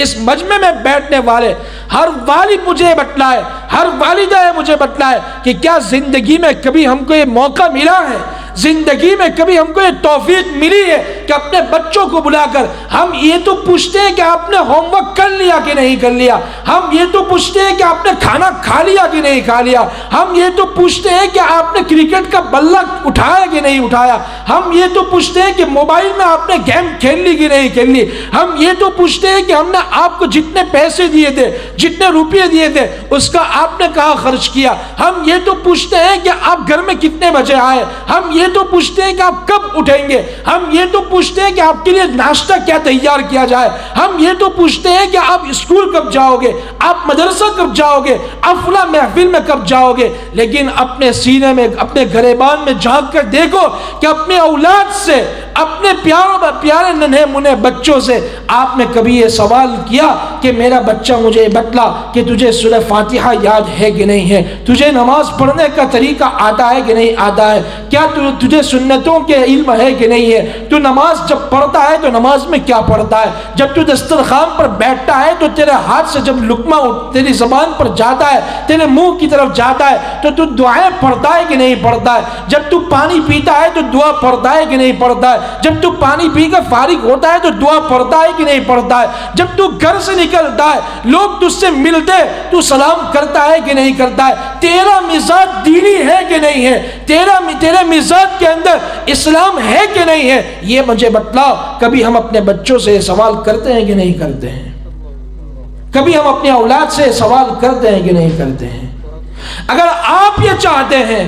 اس مجمع میں بیٹھنے والے ہر والد مجھے بتلائے، ہر والدہ مجھے بتلائے کہ کیا زندگی میں کبھی ہم کو یہ موقع ملا ہے، زندگی میں کبھی ہم کو یہ توفیق ملی ہے کہ اپنے بچوں کو بلا کر ہم یہ تو پوچھتے ہیں کہ آپ نے ہوم ورک کر لیا کہ نہیں کر لیا، ہم یہ تو پوچھتے ہیں کہ آپ نے کھانا کھا لیا کہ نہیں کھا لیا، ہم یہ تو پوچھتے ہیں کہ آپ نے کرکٹ کا بلہ اٹھایا کہ نہیں اٹھایا، ہم یہ تو پوچھتے ہیں کہ موبائل میں آپ نے گیم کھیل لی کہ نہیں کھیل لی، ہم یہ تو پوچھتے ہیں کہ ہم نے آپ کو جتنے پیسے دیے تھے، جتنے روپے دیے تھے، اس کا آپ نے کہاں خرچ کیا، ہم یہ تو پوچھتے ہیں کہ آپ گھر میں کتنے بجے آئے، ہم یہ یہ تو پوچھتے ہیں کہ آپ کب اٹھیں گے، ہم یہ تو پوچھتے ہیں کہ آپ کے لیے ناشتہ کیا تیار کیا جائے، ہم یہ تو پوچھتے ہیں کہ آپ اسکول کب جاؤ گے، آپ مدرسہ کب جاؤ گے، آپ فلاں محفل میں کب جاؤ گے۔ لیکن اپنے سینے میں، اپنے گریبان میں جھانک کر دیکھو کہ اپنے اولاد سے، اپنے پیارے ننھے منھے بچوں سے آپ نے کبھی یہ سوال کیا کہ میرا بچہ مجھے بتلا کہ تجھے سورہ فاتحہ یاد ہے کہ نہیں ہے، تجھے نماز پڑھنے کا طریقہ آتا ہے کہ نہیں آتا ہے، کیا تجھے سنتوں کے علم ہے کہ نہیں ہے، تو نماز جب پڑھتا ہے تو نماز میں کیا پڑھتا ہے، جب تو دسترخوان پر بیٹھتا ہے تو تیرے ہاتھ سے جب لقمہ تیری زبان پر جاتا ہے، تیرے منہ کی طرف جاتا ہے تو دعائیں پڑھتا ہے کہ نہیں پڑھتا ہے، جب تو پانی پیتا ہے تو دعا پڑھتا ہے کہ نہیں پڑھتا ہے، جب تو پانی پی کر فارغ ہوتا ہے تو دعا پڑھتا ہے کہ نہیں پڑھتا ہے، جب تو گھر سے نکلتا ہے لوگ تجھ سے ملتے تو سلام کرتا ہے کہ نہیں کرتا ہے، تیرا مزاج دینی ہے کہ نہیں ہے، تیرے مزاج کے اندر اسلام ہے کہ نہیں ہے، یہ مجھے بتلاؤ۔ کبھی ہم اپنے بچوں سے سوال کرتے ہیں کہ نہیں کرتے ہیں؟ کبھی ہم اپنے اولاد سے سوال کرتے ہیں کہ نہیں کرتے ہیں؟ اگر آپ یہ چاہتے ہیں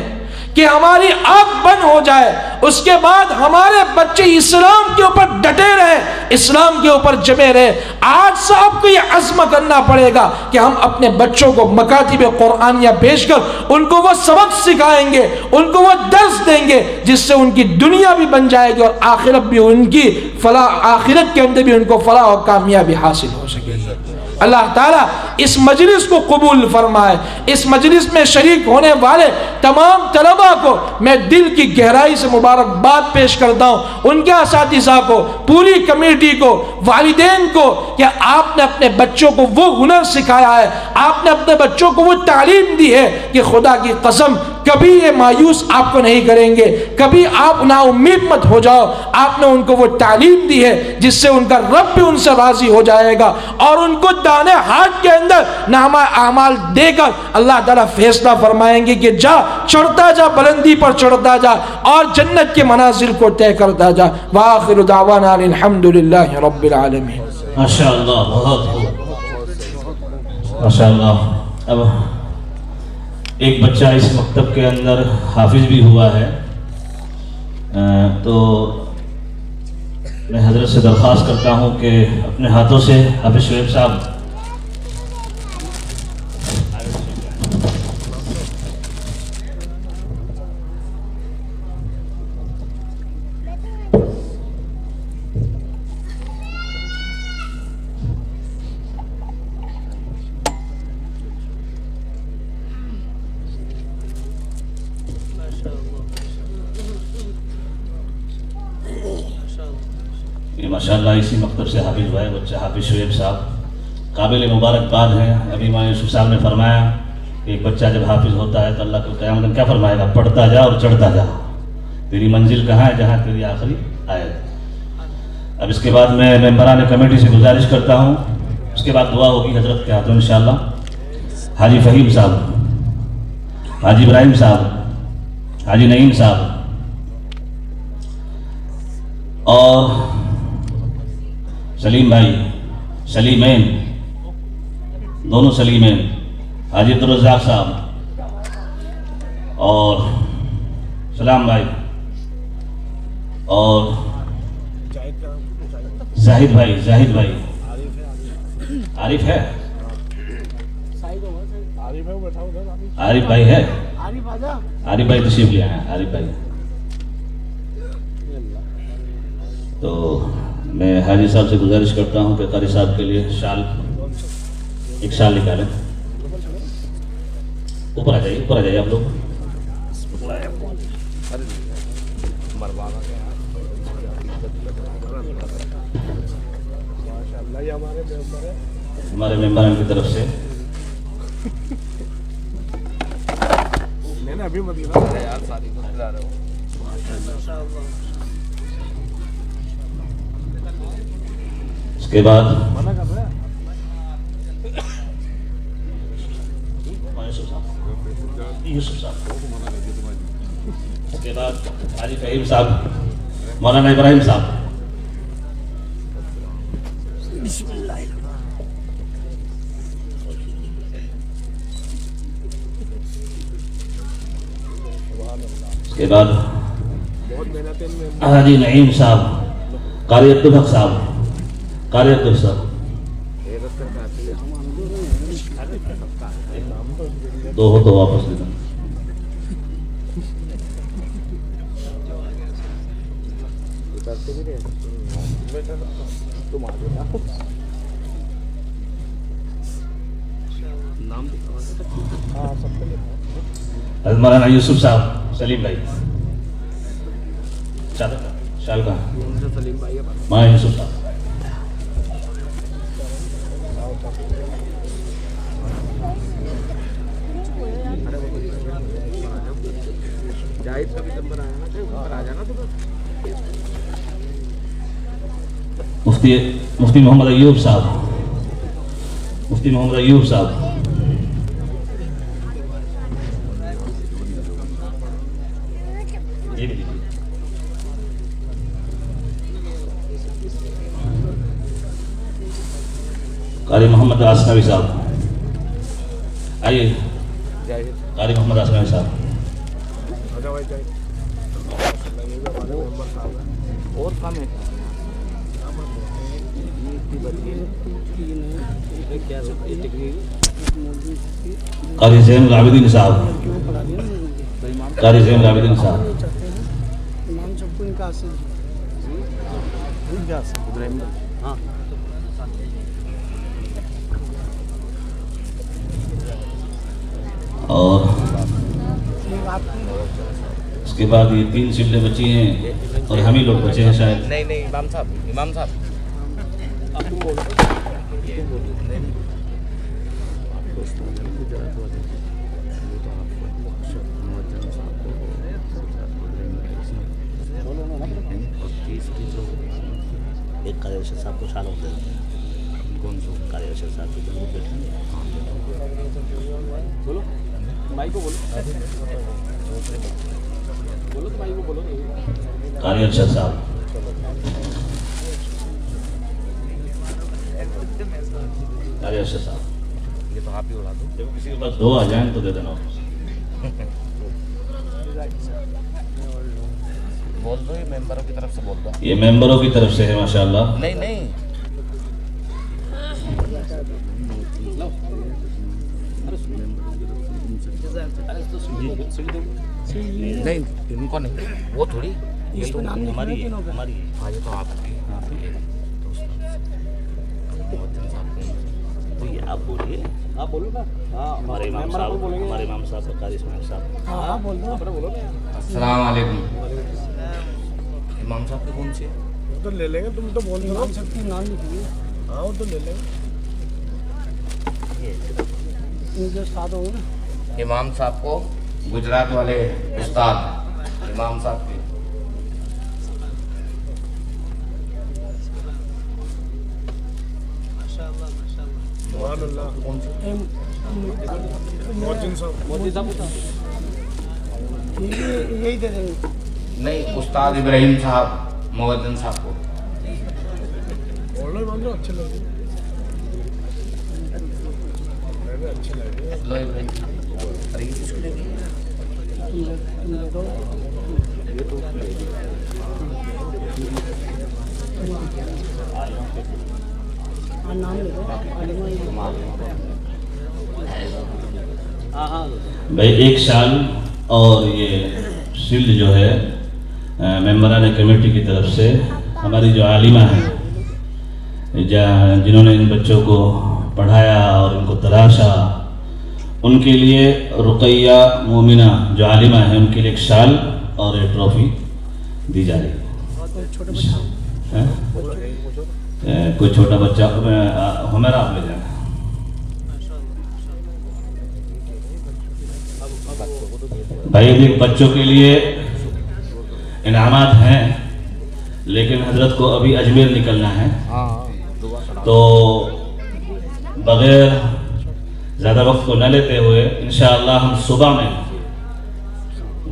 کہ ہماری آنکھ بند ہو جائے، اس کے بعد ہمارے بچے اسلام کے اوپر ڈٹے رہے، اسلام کے اوپر جمے رہے، آج سے آپ کو یہ عزم کرنا پڑے گا کہ ہم اپنے بچوں کو مکاتب قرآنیہ بھیج کر ان کو وہ سبق سکھائیں گے، ان کو وہ درس دیں گے جس سے ان کی دنیا بھی بن جائے گی اور آخرت بھی ان کی فلاح، آخرت کے اندر بھی ان کو فلاح و کامیابی حاصل ہو سکے گی۔ اللہ تعالیٰ اس مجلس کو قبول فرمائے۔ اس مجلس میں شریک ہونے والے تمام طلباء کو میں دل کی گہرائی سے مبارکباد پیش کرتا ہوں، ان کے اساتذہ کو، پوری کمیٹی کو، والدین کو، کہ آپ نے اپنے بچوں کو وہ ہنر سکھایا ہے، آپ نے اپنے بچوں کو وہ تعلیم دی ہے کہ خدا کی قسم کبھی یہ مایوس آپ کو نہیں کریں گے، کبھی آپ نا امید مت ہو جاؤ۔ آپ نے ان کو وہ تعلیم دی ہے جس سے ان کا رب بھی ان سے راضی ہو جائے گا اور ان کو دانے ہاتھ کے اندر نامہ اعمال دے کر اللہ تعالیٰ فیصلہ فرمائیں گے کہ جا، چڑھتا جا، بلندی پر چڑھتا جا اور جنت کے منازل کو طے کرتا جا۔ وآخر دعوانا الحمدللہ رب العالمین۔ ماشاءاللہ، بہت خوب، ماشاءاللہ۔ اب ایک بچہ اس مکتب کے اندر حافظ بھی ہوا ہے، تو میں حضرت سے درخواست کرتا ہوں کہ اپنے ہاتھوں سے حافظ شعیب صاحب ماشاءاللہ اسی مکتب سے حافظ ہوا ہے بچہ حافظ شعیب صاحب، قابل مبارکباد ہیں۔ ابھی امام یوسف صاحب نے فرمایا کہ ایک بچہ جب حافظ ہوتا ہے تو اللہ کو قیامت میں کیا فرمائے گا؟ پڑھتا جا اور چڑھتا جا، تیری منزل کہاں ہے؟ جہاں تیری آخری آیت۔ اب اس کے بعد میں ممبران کمیٹی سے گزارش کرتا ہوں، اس کے بعد دعا ہوگی حضرت کے ہاتھوں انشاءاللہ۔ حاجی فہیم صاحب، حاجی ابراہیم صاحب، حاجی نعیم صاحب اور سلیم بھائی، سلیمین، دونوں سلیمین، حاجی عبدالرزاق صاحب اور سلام بھائی اور زاہد بھائی، زاہد بھائی، عارف ہے، عارف بھائی ہے، عارف بھائی تشریف لے آئے ہیں، عارف بھائی۔ تو میں حاجی صاحب سے گزارش کرتا ہوں کہ قاری صاحب کے لیے شال، ایک شال نکالیں۔ اوپر آ جائیے، اوپر آ جائیے آپ لوگ۔ ہمارے ممبران کی طرف سے اس کے بعد یوسف صاحب، اس کے بعد حاجی فہیم صاحب، مولانا ابراہیم صاحب۔ اس کے بعد حاجی نعیم صاحب، قاری عبدالحق صاحب، قاری عبدالحق صاحب، دو ہو تو واپس دینا. مولانا یوسف صاحب، سلیم بھائی، شال کا مولانا یوسف صاحب. مفتی محمد ایوب صاحب، مفتی محمد ایوب صاحب، قاری محمد عاصنوی صاحب، آئیے قاری محمد عاصنوی صاحب. اور کام ہے قاری زین العابدین صاحب، قاری زین العابدین صاحب. اور اس کے بعد یہ 3 سبلیں بچی ہیں اور ہم ہی لوگ بچے ہیں شاید. نہیں امام صاحب، امام صاحب ایک قاری ارشد صاحب کو شال ہوتے ہیں. کون سو قاری ارشد صاحب کے دن بیٹھے ہیں. بولو بھائی کو بولو، بولو تو بھائی کو بولو. قاری ارشد صاحب، قاری ارشد صاحب. یہ تو آپ ہی اڑا دو. جب کسی کے پاس 2 آ جائیں تو دے دینا. بول دو، یہ ممبروں کی طرف سے بول دو. یہ ممبروں کی طرف سے ہے ماشاءاللہ. نہیں نہیں ان کو نہیں، وہ تھوڑی یہ تو ہماری یہ تو آپ کی تو یہ آپ بولیے. آپ بولو نا. ہمارے امام صاحب، ہمارے امام صاحب قاری اسماعیل صاحب. ہاں بول دو. السلام علیکم. امام صاحب کے کون سے تو لے لیں گے. تم تو بول دو امام صاحب کے نام لکھیے. ہاں وہ تو لے لیں گے. امام صاحب کو گجرات والے استاد امام صاحب کے. نہیں استاد ابراہیم صاحب مؤذن صاحب کو. بھائی ایک شال اور یہ شیلڈ جو ہے ممبران کمیٹی کی طرف سے ہماری جو عالمہ ہیں جنہوں نے ان بچوں کو پڑھایا اور ان کو تراشا، ان کے لیے رقیہ مومنہ جو عالمہ ہیں ان کے لیے ایک شال اور ایک ٹرافی دی جا رہی ہے. کوئی چھوٹا بچہ ہمیرا آپ لے جائیں. بھائی ابھی بچوں کے لیے انعامات ہیں لیکن حضرت کو ابھی اجمیر نکلنا ہے تو بغیر زیادہ وقت کو نہ لیتے ہوئے انشاءاللہ ہم صبح میں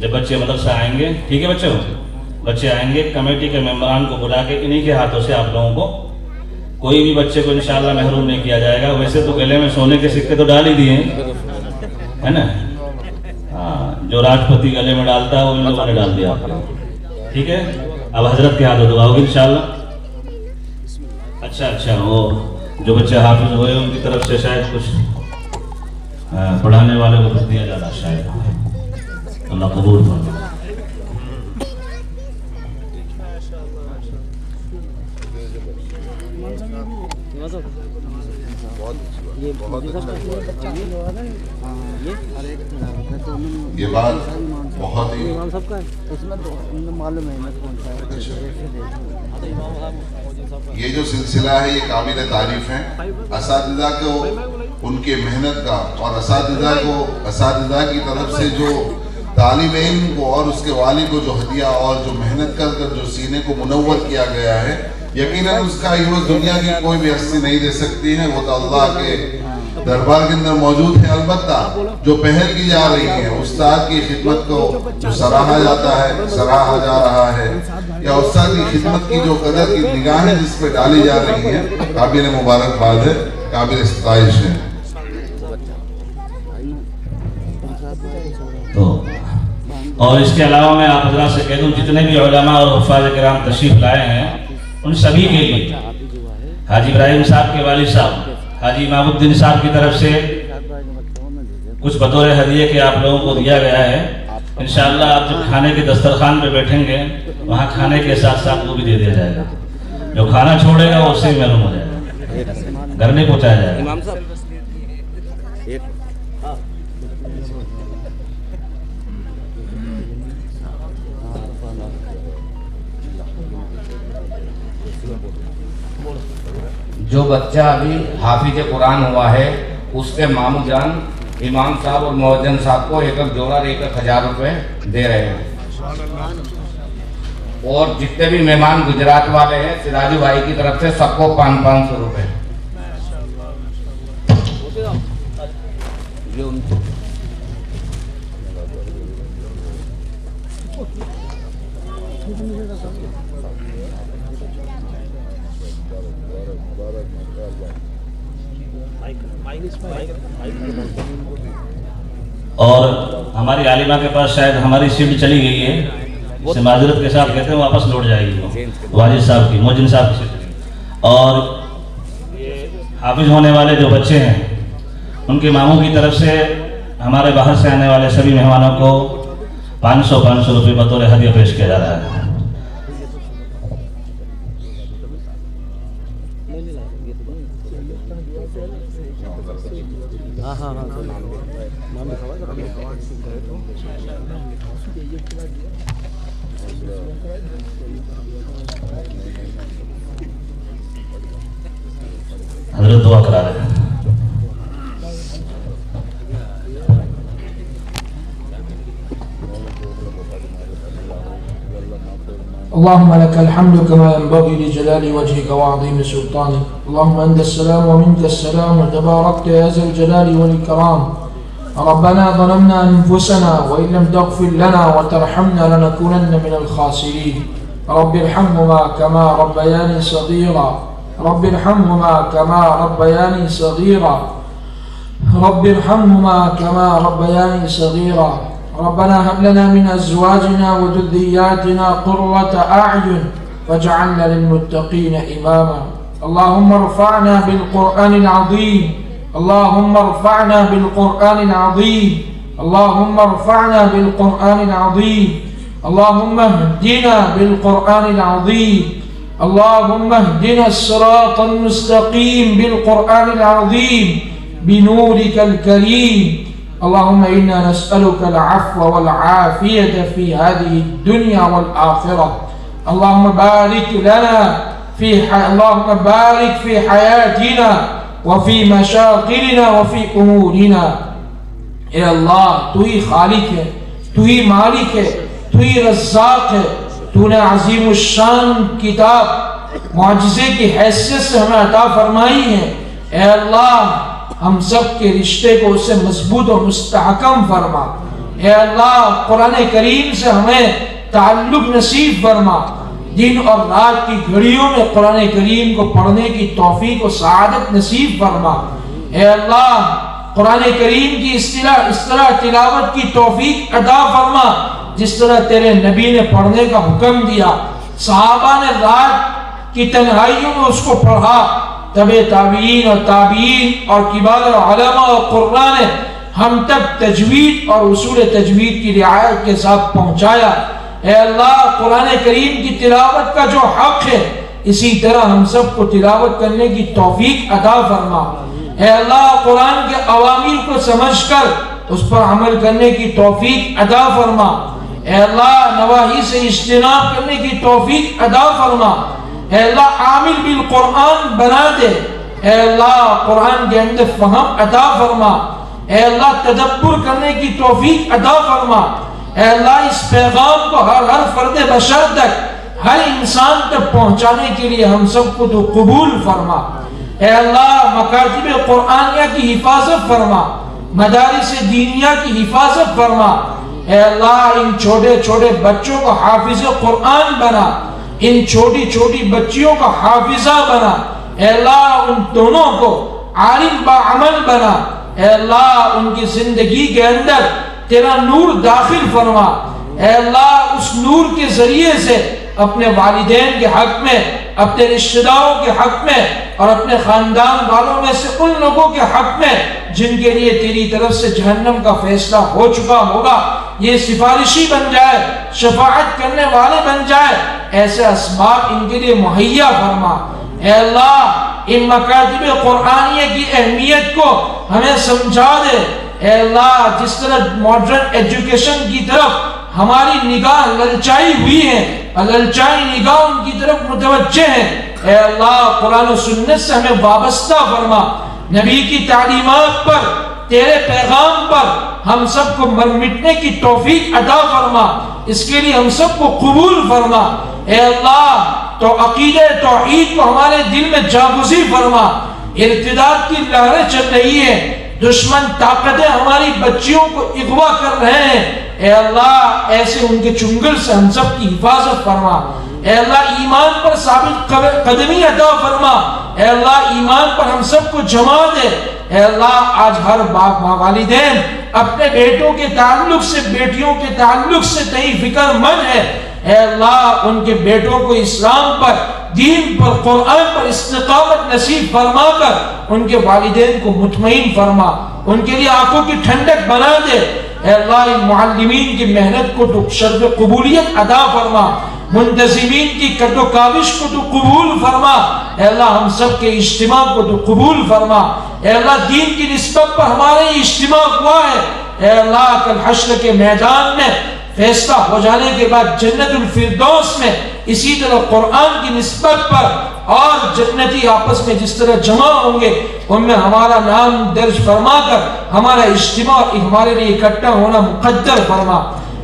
جب بچے مدرسہ آئیں گے، ٹھیک ہے بچے آئیں گے، کمیٹی کے ممبران کو بلا کے انہی کے ہاتھوں سے آپ لوگوں کو کوئی بھی بچے کو انشاءاللہ محروم نہیں کیا جائے گا. ویسے تو گلے میں سونے کے سکے تو ڈال ہی دیے ہیں ہے نا. ہاں جو راجپتی گلے میں ڈالتا ہے وہ ان لوگوں نے ڈال دیا آپ کو. ٹھیک ہے، اب حضرت کے ہاتھ دعا ہوگی انشاءاللہ. اچھا وہ جو بچے حافظ ہوئے ان کی طرف سے شاید کچھ پڑھانے والے کو کچھ دیا جانا شاید. اللہ قبول فرمائے. یہ بات بہت ہی یہ جو سلسلہ ہے یہ قابل تعریف ہے. اساتذہ کو ان کے محنت کا اور اساتذہ کی طرف سے جو طالب علم کو اور اس کے والد کو جو ہدیہ اور جو محنت کر جو سینے کو منور کیا گیا ہے، یقیناً اس کا عوض دنیا کی کوئی بھی ہستی نہیں دے سکتی ہے. وہ تو اللہ کے دربار کے اندر موجود ہے. البتہ جو پہل کی جا رہی ہے، استاد کی خدمت کو جو سراہا جا رہا ہے، یا استاد کی خدمت کی جو قدر کی نگاہیں جس پہ ڈالی جا رہی ہیں، قابل مبارکباد ہے، قابل ستائش ہے. اور اس کے علاوہ میں آپ حضرات سے کہہ دوں، جتنے بھی علماء اور حفاظ کرام تشریف لائے ہیں ان سبھی کے لیے حاجی ابراہیم صاحب کے والد صاحب حاجی امام الدین صاحب کی طرف سے کچھ بطور ہدیے کے آپ لوگوں کو دیا گیا ہے. انشاءاللہ آپ جب کھانے کے دسترخوان پہ بیٹھیں گے وہاں کھانے کے ساتھ ساتھ وہ بھی دے دیا جائے گا. جو کھانا چھوڑے گا وہ اس سے بھی معلوم ہو جائے گا، گھر میں پہنچایا جائے گا. جو بچہ ابھی حافظ قرآن ہوا ہے اس کے مامو جان امام صاحب اور مؤذن صاحب کو 1 جوڑا 1,000 روپے دے رہے ہیں. اور جتنے بھی مہمان گجرات والے ہیں سراجو بھائی کی طرف سے سب کو 500 روپے. اور ہماری عالمہ کے پاس شاید ہماری سیٹ چلی گئی ہے، اسے معذرت کے ساتھ کہتے ہیں واپس لوٹ جائے گی. والد صاحب کی مؤذن صاحب کی سیٹ. اور حافظ ہونے والے جو بچے ہیں ان کے ماموں کی طرف سے ہمارے باہر سے آنے والے سبھی مہمانوں کو 500 روپے بطور ہدیہ پیش کیا جا رہا ہے. حضرت دعا کرا رہے ہیں. اللهم لك الحمد كما ينبغي لجلال وجهك وعظيم سلطانك. اللهم أنت السلام ومنك السلام وتباركت يا ذا الجلال والإكرام. ربنا ظلمنا أنفسنا وإن لم تغفر لنا وترحمنا لنكونن من الخاسرين. رب ارحمهما كما ربياني صغيرا. رب ارحمهما كما ربياني صغيرا. رب ارحمهما كما ربياني صغيرا. ربنا هب لنا من أزواجنا وذرياتنا قرة أعين واجعلنا للمتقين إماما. اللهم ارفعنا بالقرآن العظيم. اللهم ارفعنا بالقرآن العظيم. اللهم ارفعنا بالقرآن العظيم. اللهم اهدنا بالقرآن العظيم. اللهم اهدنا الصراط المستقيم بالقرآن العظيم بنورك الكريم. اللهم إنا نسألك العفو والعافية في هذه الدنيا والآخرة. اللهم بارك لنا اللهم بارك في حياتنا وفي مشاغلنا وفي أمورنا. اے اللہ تو ہی خالق ہے، تو ہی مالک ہے، تو ہی رزاق ہے. تو نے عظیم الشان کتاب معجزے کی حیثیت سے ہمیں عطا فرمائی ہے. اے اللہ ہم سب کے رشتے کو اس سے مضبوط اور مستحکم فرما. اے اللہ قرآن کریم سے ہمیں تعلق نصیب فرما. دن اور رات کی گھڑیوں میں قرآن کریم کو پڑھنے کی توفیق و سعادت نصیب فرما. اے اللہ قرآن کریم کی اس طرح تلاوت کی توفیق عطا فرما جس طرح تیرے نبی نے پڑھنے کا حکم دیا، صحابہ نے رات کی تنہائیوں میں اس کو پڑھا، تابعین اور تابعین اور کبار علماء اور قرآن نے ہم تک تجوید اور اصول تجوید کی رعایت کے ساتھ پہنچایا۔ اے اللہ قرآن کریم کی تلاوت کا جو حق ہے اسی طرح ہم سب کو تلاوت کرنے کی توفیق عطا فرما۔ اے اللہ قرآن کے اوامر کو سمجھ کر اس پر عمل کرنے کی توفیق عطا فرما۔ اے اللہ نواہی سے اجتناب کرنے کی توفیق عطا فرما۔ اے اللہ عامل بالقرآن بنا دے۔ اے اللہ قرآن کے اندر فہم عطا فرما۔ اے اللہ تدبر کرنے کی توفیق عطا فرما۔ اے اللہ اس پیغام کو ہر فرد بشر تک، ہر انسان تک پہنچانے کے لیے ہم سب کو تو قبول فرما۔ اے اللہ مکاتب قرآنیہ کی حفاظت فرما، مدارس دینیہ کی حفاظت فرما۔ اے اللہ ان چھوٹے چھوٹے بچوں کو حافظ قرآن بنا، ان چھوٹی چھوٹی بچیوں کا حافظہ بنا۔ اے اللہ ان دونوں کو عالم باعمل بنا۔ اے اللہ ان کی زندگی کے اندر تیرا نور داخل فرما۔ اے اللہ اس نور کے ذریعے سے اپنے والدین کے حق میں، اپنے رشتہ داروں کے حق میں اور اپنے خاندان والوں میں سے ان لوگوں کے حق میں جن کے لیے تیری طرف سے جہنم کا فیصلہ ہو چکا ہوگا، یہ سفارشی بن جائے، شفاعت کرنے والے بن جائے، ایسے اسباب ان کے لیے مہیا فرما۔ اے اللہ ان مکاتب قرآنیہ کی اہمیت کو ہمیں سمجھا دے۔ اے اللہ جس طرح ماڈرن ایجوکیشن کی طرف ہماری نگاہ للچائی ہوئی ہے، للچائی نگاہ ان کی طرف متوجہ ہے، اے اللہ قرآن و سنت سے ہمیں وابستہ فرما۔ نبی کی تعلیمات پر، تیرے پیغام پر ہم سب کو مر مٹنے کی توفیق عطا فرما، اس کے لیے ہم سب کو قبول فرما۔ اے اللہ تو عقیدہ توحید کو ہمارے دل میں جاگزی فرما۔ ارتداد کی لہریں چل رہی ہیں، دشمن طاقتیں ہماری بچیوں کو اغوا کر رہے ہیں، اے اللہ ایسے ان کے چنگل سے ہم سب کی حفاظت فرما۔ اے اللہ ایمان پر ثابت قدمی عطا فرما۔ اے اللہ ایمان پر ہم سب کو جما دے۔ اے اللہ آج ہر باپ والدین اپنے بیٹوں کے تعلق سے، بیٹیوں کے تعلق سے تئی فکر مند ہے۔ اے اللہ ان کے بیٹوں کو اسلام پر، دین پر، قرآن پر استقامت نصیب فرما کر ان کے والدین کو مطمئن فرما، ان کے لیے آنکھوں کی ٹھنڈک بنا دے۔ اے اللہ ان معلمین کی محنت کو تو شرف قبولیت عطا فرما، منتظمین کی کٹ و کاوش کو تو قبول فرما۔ اے اللہ ہم سب کے اجتماع کو تو قبول فرما۔ اے اللہ دین کی نسبت پر ہمارے اجتماع ہوا ہے، اے اللہ کل حشر کے میدان میں فیصلہ ہو جانے کے بعد جنت الفردوس میں اسی طرح قرآن کی نسبت پر اور جنتی آپس میں جس طرح جمع ہوں گے ان میں ہمارا نام درج فرما کر ہمارا اجتماع ہمارے لیے اکٹھا ہونا مقدر فرما۔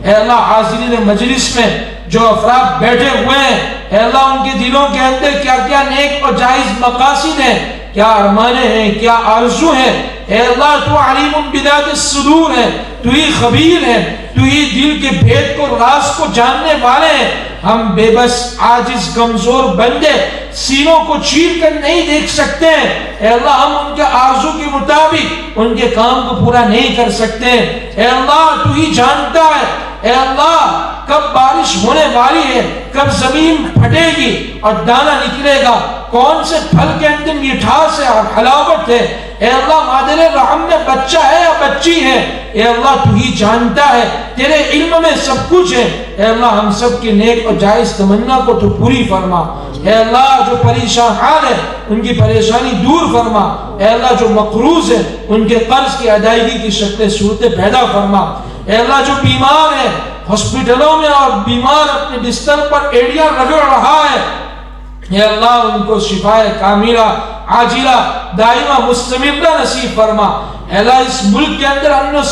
اے اللہ حاضرین مجلس میں جو افراد بیٹھے ہوئے ہیں، اے اللہ ان کے دلوں کے اندر کیا کیا نیک اور جائز مقاصد ہیں، کیا ارمانے ہیں، کیا آرزو ہیں، اے اللہ تو علیم بذات الصدور ہے، تو ہی خبیر ہے، تو ہی دل کے بھید کو، راز کو جاننے والے ہیں۔ ہم بے بس عاجز کمزور بندے سینوں کو چیر کر نہیں دیکھ سکتے ہیں، اے اللہ ہم ان کے آرزو کے مطابق ان کے کام کو پورا نہیں کر سکتے ہیں، اے اللہ تو ہی جانتا ہے، اے اللہ کب بارش ہونے والی ہے، کب زمین پھٹے گی اور دانہ نکلے گا، کون سے پھل کے اندر مٹھاس ہے اور حلاوت ہے، اے اللہ مادر رحم میں بچہ ہے یا بچی ہے، اے اللہ تو ہی جانتا ہے، تیرے علم میں سب کچھ ہے، اے اللہ ہم سب کی نیک اور جائز تمنا کو تو پوری فرما۔ اے اللہ جو پریشان حال ہے ان کی پریشانی دور فرما، اے اللہ جو مقروض ہے ان کے قرض کی ادائیگی کی شکل صورتیں پیدا فرما، اے اللہ جو بیمار ہے ہسپتالوں میں اور بیمار اپنے بستر پر ایڑیاں رگڑ رہا ہے، اے اللہ ان کو شفاء کاملہ عاجلہ دائمہ مستمرہ نصیب فرما۔ اے اللہ اس ملک کے اندر امن و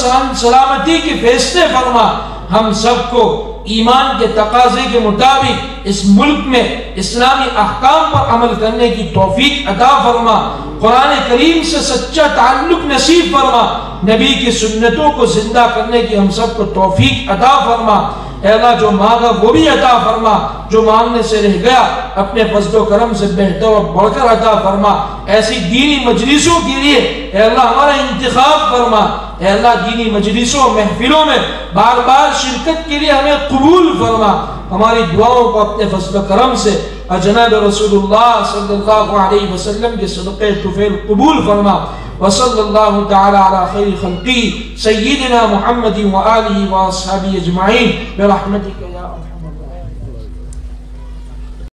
سلامتی کی فیصلے فرما، ہم سب کو ایمان کے تقاضے کے مطابق اس ملک میں اسلامی احکام پر عمل کرنے کی توفیق عطا فرما، قرآن کریم سے سچا تعلق نصیب فرما، نبی کی سنتوں کو زندہ کرنے کی ہم سب کو توفیق عطا فرما۔ اے اللہ جو مانگا وہ بھی عطا فرما، جو مانگنے سے رہ گیا اپنے فضل و کرم سے بہتر اور بڑھ کر عطا فرما۔ ایسی دینی مجلسوں کے لیے اے اللہ ہمارا انتخاب فرما، اے اللہ دینی مجلسوں محفلوں میں بار بار شرکت کے لیے ہمیں قبول فرما، ہماری دعاؤں کو اپنے فضل و کرم سے جناب رسول اللہ صلی اللہ علیہ وسلم کے صدقے طفیل قبول فرما۔ وصلی اللہ تعالی علی خیر خلقی سیدنا محمد وآلہ واصحابہ اجمعین برحمتک یا ارحم